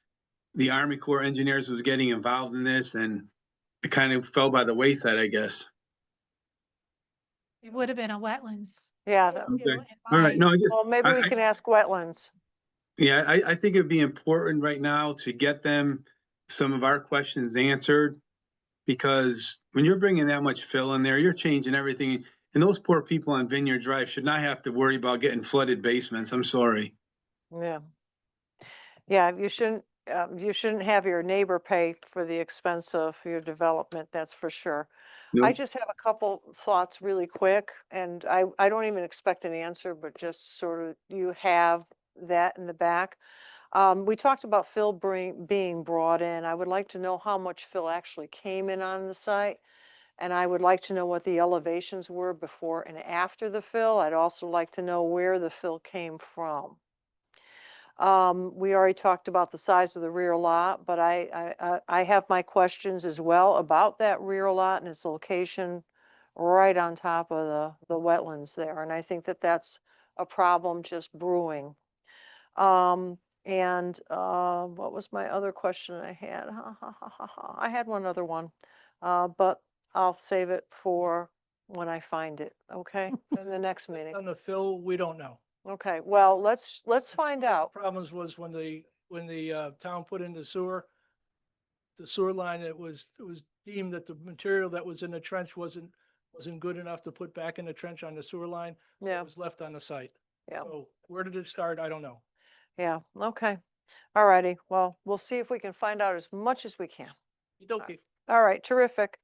the Army Corps engineers was getting involved in this and it kind of fell by the wayside, I guess. It would have been a wetlands. Yeah, issue Okay. in All right, my- no, I just. well, maybe we I- can ask wetlands. Yeah, I think it'd be important right now to get them some of our questions answered. Because when you're bringing that much fill in there, you're changing everything. And those poor people on Vineyard Drive should not have to worry about getting flooded basements. I'm sorry. Yeah. Yeah, you shouldn't have your neighbor pay for the expense of your development, that's for sure. I Nope. just have a couple thoughts really quick, and I don't even expect an answer, but just sort of, you have that in the back. We talked about fill being brought in. I would like to know how much fill actually came in on the site. And I would like to know what the elevations were before and after the fill. I'd also like to know where the fill came from. We already talked about the size of the rear lot, but I have my questions as well about that rear lot and its location right on top of the wetlands there. And I think that that's a problem just brewing. What was my other question I had? I had one other one, but I'll save it for when I find it, okay? In the next meeting. On the fill, we don't know. Okay, well, let's find out. Problems was when the town put in the sewer line, it was deemed that the material that was in the trench wasn't good enough to put back in the trench on the sewer line. So Yeah. It was left on the site. Yeah. So where did it start? I don't know. Yeah, okay. All righty, well, we'll see if we can find out as much as we can. Okey-dokey. All right, terrific.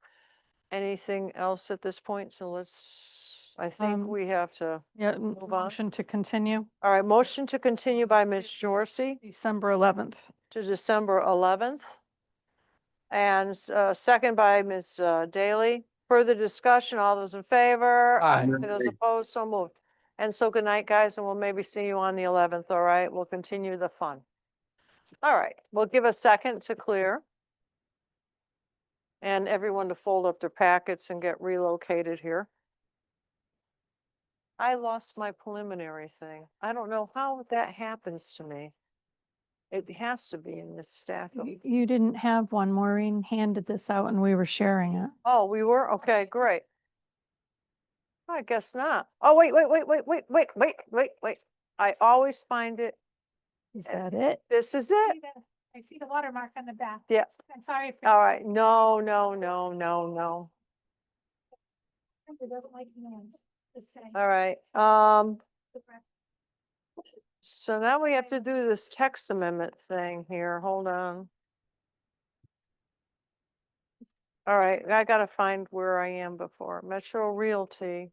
Anything else at this point? So I think we have to Yeah, move on. motion to continue, All right, motion to continue by Ms. Jorsey December 11th. to December 11th. And second by Ms. Daly. Further discussion, all those in favor? Aye. Those opposed, so moved. And so good night, guys, and we'll maybe see you on the 11th, all right? We'll continue the fun. All right, we'll give a second to clear. And everyone to fold up their packets and get relocated here. I lost my preliminary thing. I don't know how that happens to me. It has to be in this stack. You didn't have one. Maureen handed this out and we were sharing it. Oh, we were? Okay, great. I guess not. Oh, wait. I always find it. Is that it? This is it? I see the watermark on the back. Yeah. I'm sorry. for- All right. No. It doesn't like hands. Just saying. All right. So now we have to do this text amendment thing here. Hold on. All right, I gotta find where I am before. Metro Realty.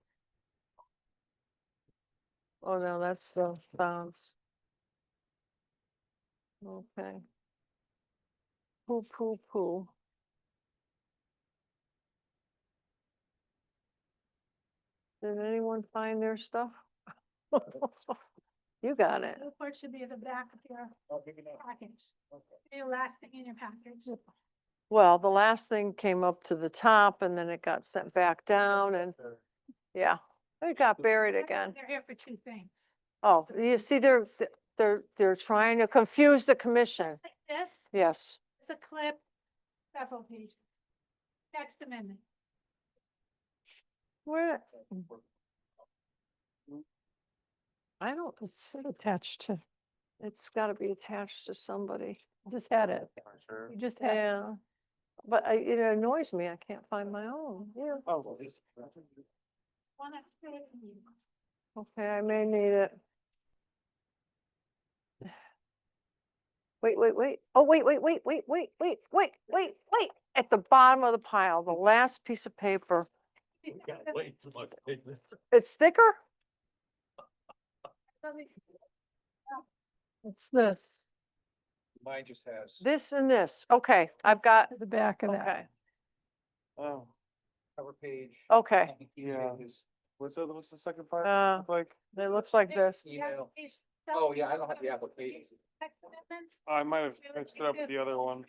Oh, no, that's the bounds. Okay. Poo. Did anyone find their stuff? You got it. The report should be at the back of your package. The last thing in your package. Well, the last thing came up to the top and then it got sent back down and, yeah, it got buried again. They're here for two things. Oh, you see, they're trying to confuse the commission. Like this Yes. is a clip, several pages. Text amendment. Where? I don't, It's attached to, it's gotta be attached to somebody. just had it. You just had, Yeah. But it annoys me. I can't find my own. Yeah. One extra. Okay, I may need it. Wait. Oh, wait. At the bottom of the pile, the last piece of paper. Way too much paper. It's thicker? it's this, Mine just has. This and this. Okay, I've got, to the back of that. okay, Oh, Cover page. okay. yeah. What's the second part Uh, look like? It looks like this. Email. Oh, yeah, I don't have the application. Text amendments. I might have mixed it up with the other one.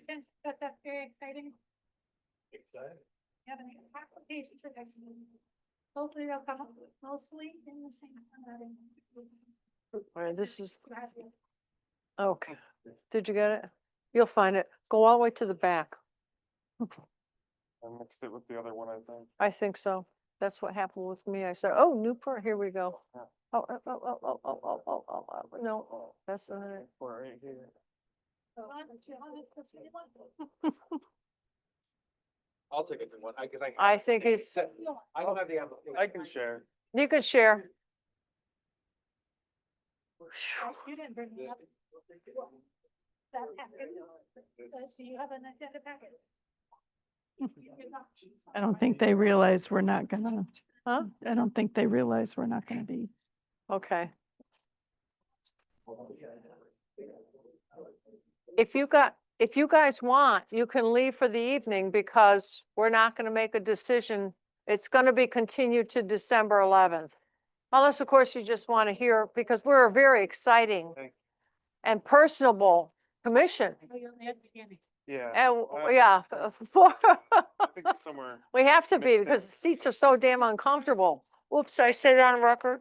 That's very exciting. Excited. You have an application for next meeting. Hopefully they'll come up with mostly in the same handwriting. All right, this is, okay. Did you get it? You'll find it. Go all the way to the back. I mixed it with the other one, I think. I think so. That's what happened with me. I said, oh, Newport, here we go. Oh, no, that's not it. Right here. I'll take a good one, because I think it's, I don't have the application. I can share. you could share. You didn't bring it up. That packet. Do you have an agenda packet? I don't think they realize we're not gonna, Huh? I don't think they realize we're not gonna be. Okay. If you got if you guys want, you can leave for the evening because we're not going to make a decision. It's going to be continued to December 11th. Unless, of course, you just want to hear, because we're a very exciting and personable commission. Yeah. And, yeah, for, Somewhere. we have to be because the seats are so damn uncomfortable. Whoops, I say that on record.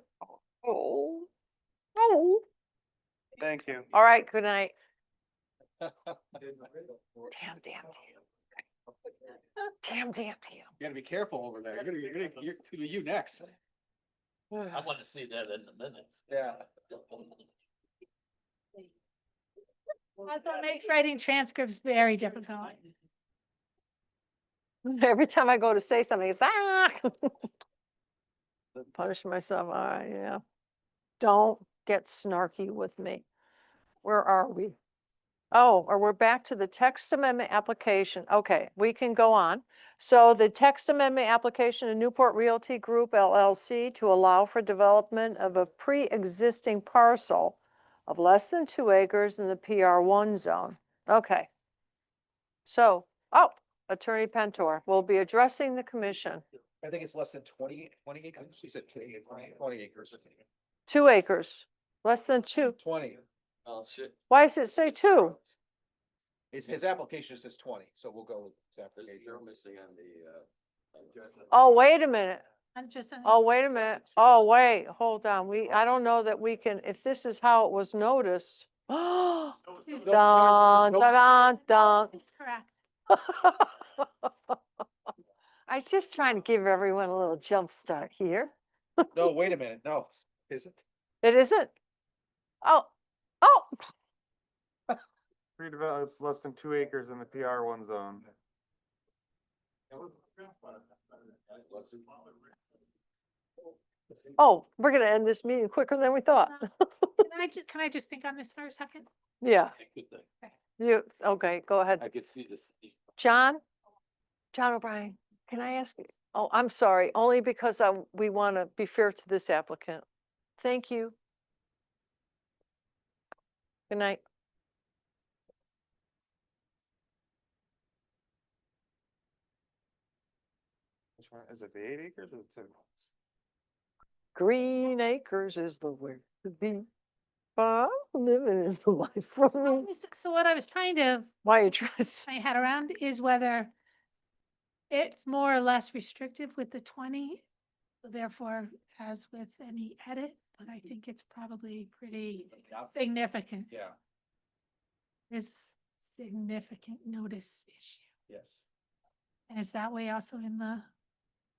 Oh, oh. Thank you. All right, good night. Damn. You gotta be careful over there. You're to you next. I want to see that in a minute. Yeah. That's what makes writing transcripts very difficult. Every time I go to say something, it's punish myself. All right, yeah. Don't get snarky with me. Where are we? Oh, or we're back to the text amendment application. Okay, we can go on. So the text amendment application of Newport Realty Group LLC to allow for development of a pre-existing parcel of less than 2 acres in the PR1 zone. Okay. So, oh, Attorney Pentor will be addressing the commission. I think it's less than 20 acres. She said 20 acres. 2 acres, less than 2. 20. Oh, shit. Why does it say 2? His application says 20, so we'll go with his application. You're missing on the, Oh, wait a minute. And just. Oh, wait a minute. Oh, wait, hold on. I don't know that we can, if this is how it was noticed. Dun, dun, dun, dun. It's correct. I'm just trying to give everyone a little jump start here. No, wait a minute. No, isn't. It isn't? Oh, oh, Redevelop less than 2 acres in the PR1 zone. oh, we're gonna end this meeting quicker than we thought. Can I just think on this for a second? Yeah, good thing. okay, go ahead. I could see this. John O'Brien, can I ask you? Oh, I'm sorry, only because we want to be fair to this applicant. Thank you. Good night. Which one, is it the 8 acres or the 2? Green Acres is the way to be. Living is the life for me. So what I was trying to Why you trying to my head around is whether it's more or less restrictive with the 20, so therefore as with any edit, but I think it's probably pretty significant. Yeah. There's significant notice issue. Yes. And is that way also in the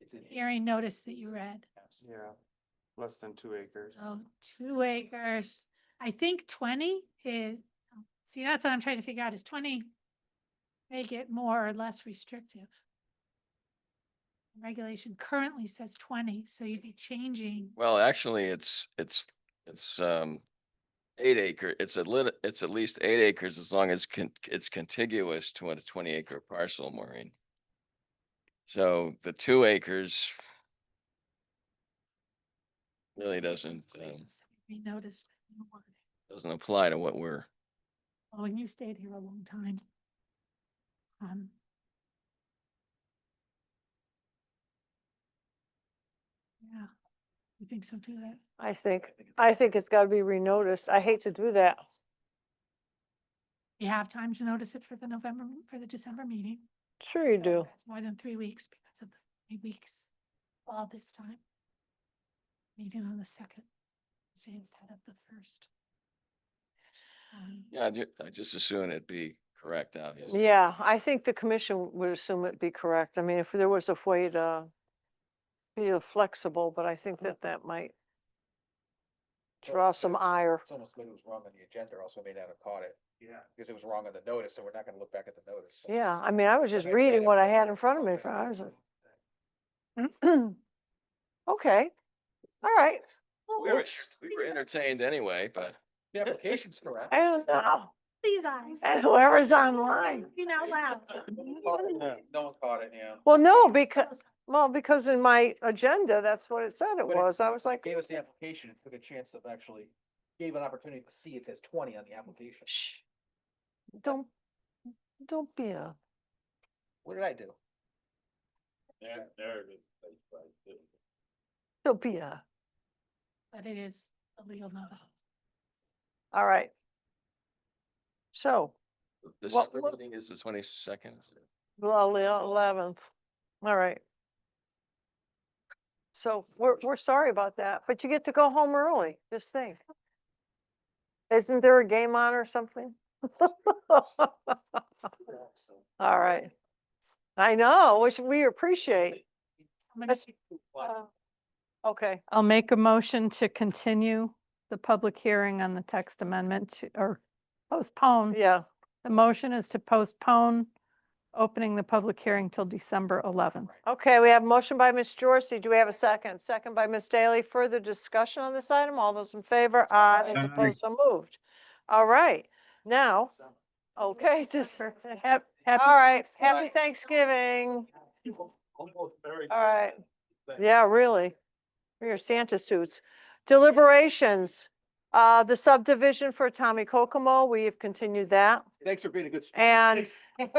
It's in. hearing notice that you read? Yeah, less than 2 acres. So 2 acres, I think 20 is, see, that's what I'm trying to figure out, is 20 make it more or less restrictive? Regulation currently says 20, so you'd be changing. Well, actually, it's 8 acre, it's at least 8 acres as long as it's contiguous to a 20-acre parcel, Maureen. So the 2 acres really doesn't Renoticed. doesn't apply to what we're, Oh, and you stayed here a long time. Yeah, you think so too, that? I think it's gotta be renoticed. I hate to do that. You have time to notice it for the December meeting. Sure you do. It's more than 3 weeks because of the 3 weeks all this time. Meeting on the 2nd, Tuesday instead of the 1st. yeah, I just assume it'd be correct, obviously. Yeah, I think the commission would assume it'd be correct. I mean, if there was a way to be flexible, but I think that might draw some ire. It's almost good it was wrong on the agenda, or else we may not have caught it. Yeah. Because it was wrong on the notice, so we're not gonna look back at the notice. Yeah, I mean, I was just reading what I had in front of me. I was like, okay, all right. We were entertained anyway, but The application's correct. I don't know. These eyes. And whoever's online. You know, loud. No one caught it, yeah. Well, no, because in my agenda, that's what it said it But was. I was like, Gave us the application and took a chance of actually, gave an opportunity to see it says 20 on the application. shh, don't Don't be a, What did I do? don't be a, But it is a legal notice. all right. So, The What- December what- meeting is the 22nd. well, the 11th. All right. So we're sorry about that, but you get to go home early. Just think. Isn't there a game on or something? All right. I know, which we appreciate. How many That's- people- Okay, I'll make a motion to continue the public hearing on the text amendment or postpone. yeah. The motion is to postpone opening the public hearing till December 11th. Okay, we have a motion by Ms. Jorsey. Do we have a second? Second by Ms. Daly. Further discussion on this item? All those in favor? Aye. Those Aye. opposed, so moved. All right, now, okay, just, all right, happy Thanksgiving. All right, yeah, really. For your Santa suits. Deliberations, the subdivision for Tommy Kokomo, we have continued that. Thanks for being a good. And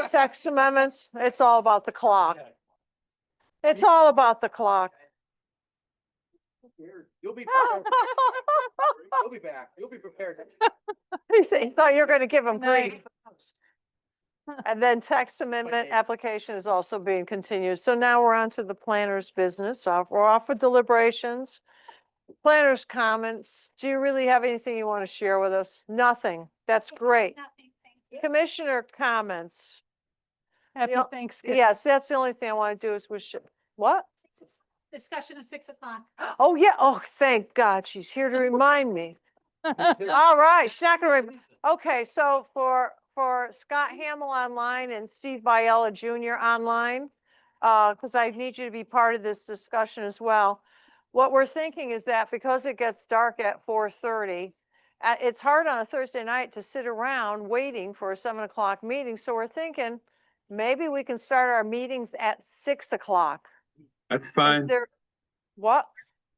text amendments, it's all about the clock. It's all about the clock. You'll be. You'll be back. You'll be prepared. He thought you were gonna give him Nice. grief. And then text amendment application is also being continued. So now we're on to the planner's business. We're off with deliberations. Planner's comments. Do you really have anything you want to share with us? Nothing. That's great. Nothing, thank you. Commissioner comments. Happy Yeah, Thanksgiving. Yes, that's the only thing I want to do is wish, what? Discussion of 6 o'clock. Oh, yeah. Oh, thank God. She's here to remind me. All right, she's not gonna, okay, so for Scott Hamill online and Steve Biella Jr. online, because I need you to be part of this discussion as well. What we're thinking is that because it gets dark at 4:30, it's hard on a Thursday night to sit around waiting for a 7 o'clock meeting. So we're thinking maybe we can start our meetings at 6 o'clock. That's Is fine. there, what?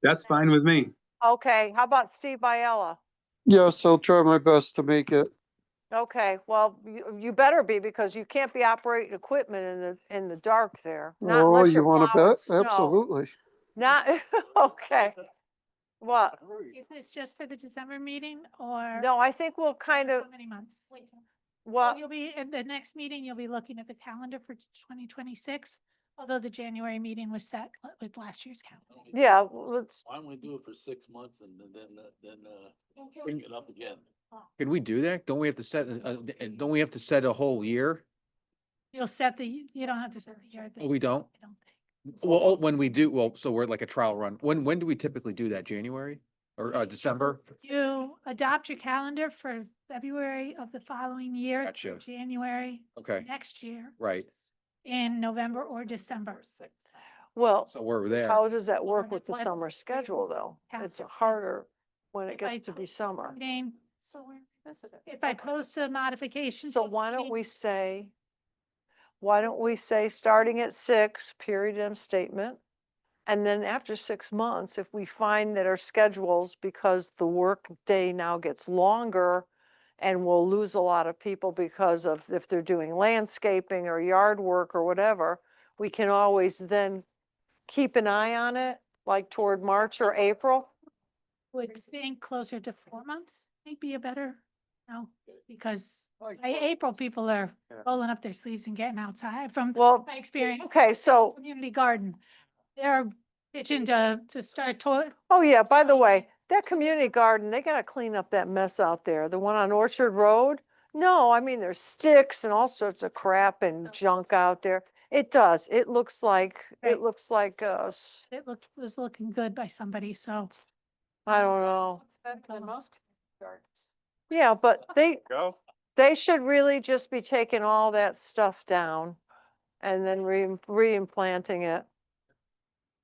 That's fine with me. Okay, how about Steve Biella? Yes, I'll try my best to make it. Okay, well, you better be because you can't be operating equipment in the dark there. Not Oh, unless you you're want to plowing bet? snow. Absolutely. Not, okay. What? Is this just for the December meeting or? No, I think we'll kind of, How many months? well, You'll be, at the next meeting, you'll be looking at the calendar for 2026, although the January meeting was set with last year's calendar. yeah, let's, Why don't we do it for 6 months and then bring it up again? Can we do that? Don't we have to set, don't we have to set a whole year? You'll set the, you don't have to set the year. Oh, we don't? I don't think. Well, when we do, well, so we're like a trial run. When do we typically do that? January or December? You adopt your calendar for February of the following year. Gotcha. January Okay, next year right. in November or December. well, So we're there. how does that work with the What- summer schedule though? It's Calendar. harder when it If I gets to be summer. Meeting, if I post a modification. So to the why don't meeting- we say, starting at 6, period end of statement? And then after 6 months, if we find that our schedules, because the work day now gets longer and we'll lose a lot of people because of if they're doing landscaping or yard work or whatever, we can always then keep an eye on it, like toward March or April. Would think closer to 4 months, might be a better, no, because by April, people are rolling up their sleeves and getting outside from Well, my experience. okay, so, Community garden, they're pitching to start oh yeah, by the way, that community garden, they gotta clean up that mess out there. The one on Orchard Road? No, I mean, there's sticks and all sorts of crap and junk out there. It does. It looks like, Right. it was looking good by somebody, so. I don't know. Than most gardens. Yeah, but they should really just be taking all that stuff down and then re-implanting it.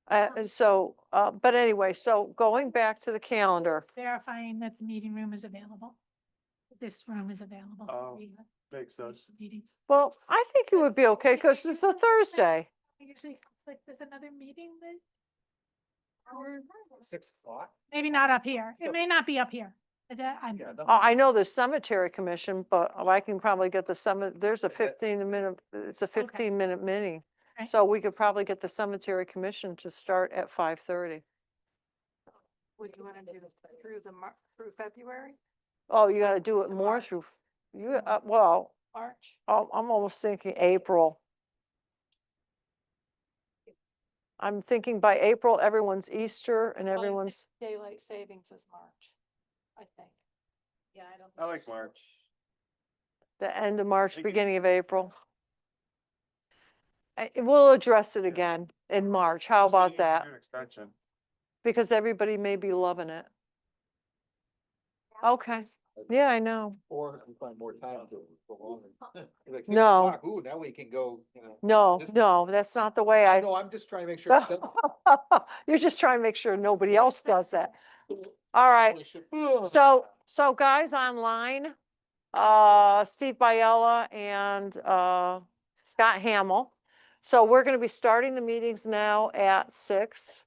And so, but anyway, so going back to the calendar. Verifying that the meeting room is available. This room is available. Oh, for you. Makes sense. Meetings. Well, I think it would be okay because it's a Thursday. I usually conflict with another meeting, but 6 o'clock? maybe not up here. It may not be up here. That, I'm, Oh, I know the cemetery commission, but I can probably get the there's a 15-minute, it's a 15-minute mini. Okay. So we could probably get the cemetery commission to start at 5:30. Would you want to do through February? Oh, you gotta do it more through, well, March? I'm almost thinking April. I'm thinking by April, everyone's Easter and everyone's, Daylight savings is March, I think. Yeah, I don't. I like March. the end of March, think it- beginning of April. We'll address it again in March. How about that? Extension. Because everybody may be loving it. Okay, yeah, I know. Or we find more time to prolong it. Like 6 No. o'clock, ooh, now we can go, you know. No, This- no, that's not the way I I. know, I'm just trying to make sure. it doesn't- You're just trying to make sure nobody else does that. All right, we should- so guys online, Steve Biella and, Scott Hamel. So we're gonna be starting the meetings now at 6.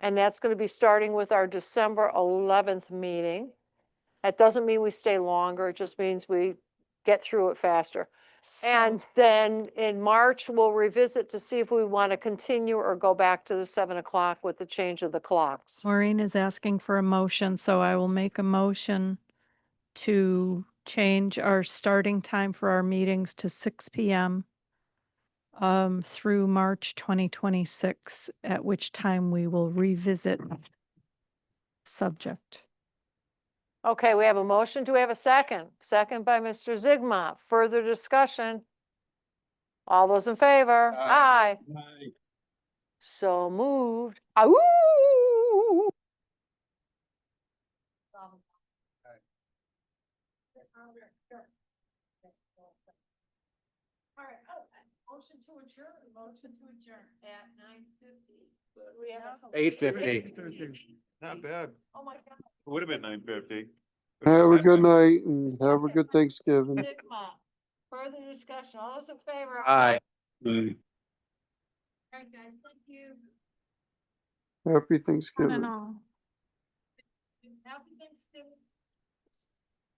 And that's gonna be starting with our December 11th meeting. That doesn't mean we stay longer, it just means we get through it faster. And then in March, we'll revisit to see if we want to continue or go back to the 7 o'clock with the change of the clocks. Maureen is asking for a motion, so I will make a motion to change our starting time for our meetings to 6 PM through March 2026, at which time we will revisit subject. Okay, we have a motion. Do we have a second? Second by Mr. Zigma. Further discussion? All those in favor? Aye. Aye. So moved. Ooh. all right, motion to adjourn at 9:50. 8:50. Not bad. Oh my God. It would have been 9:50. Have a good night and have a good Thanksgiving. Sigma. Further discussion. All those in favor? Aye. Aye. All right, guys, thank you. Happy On and Thanksgiving. all.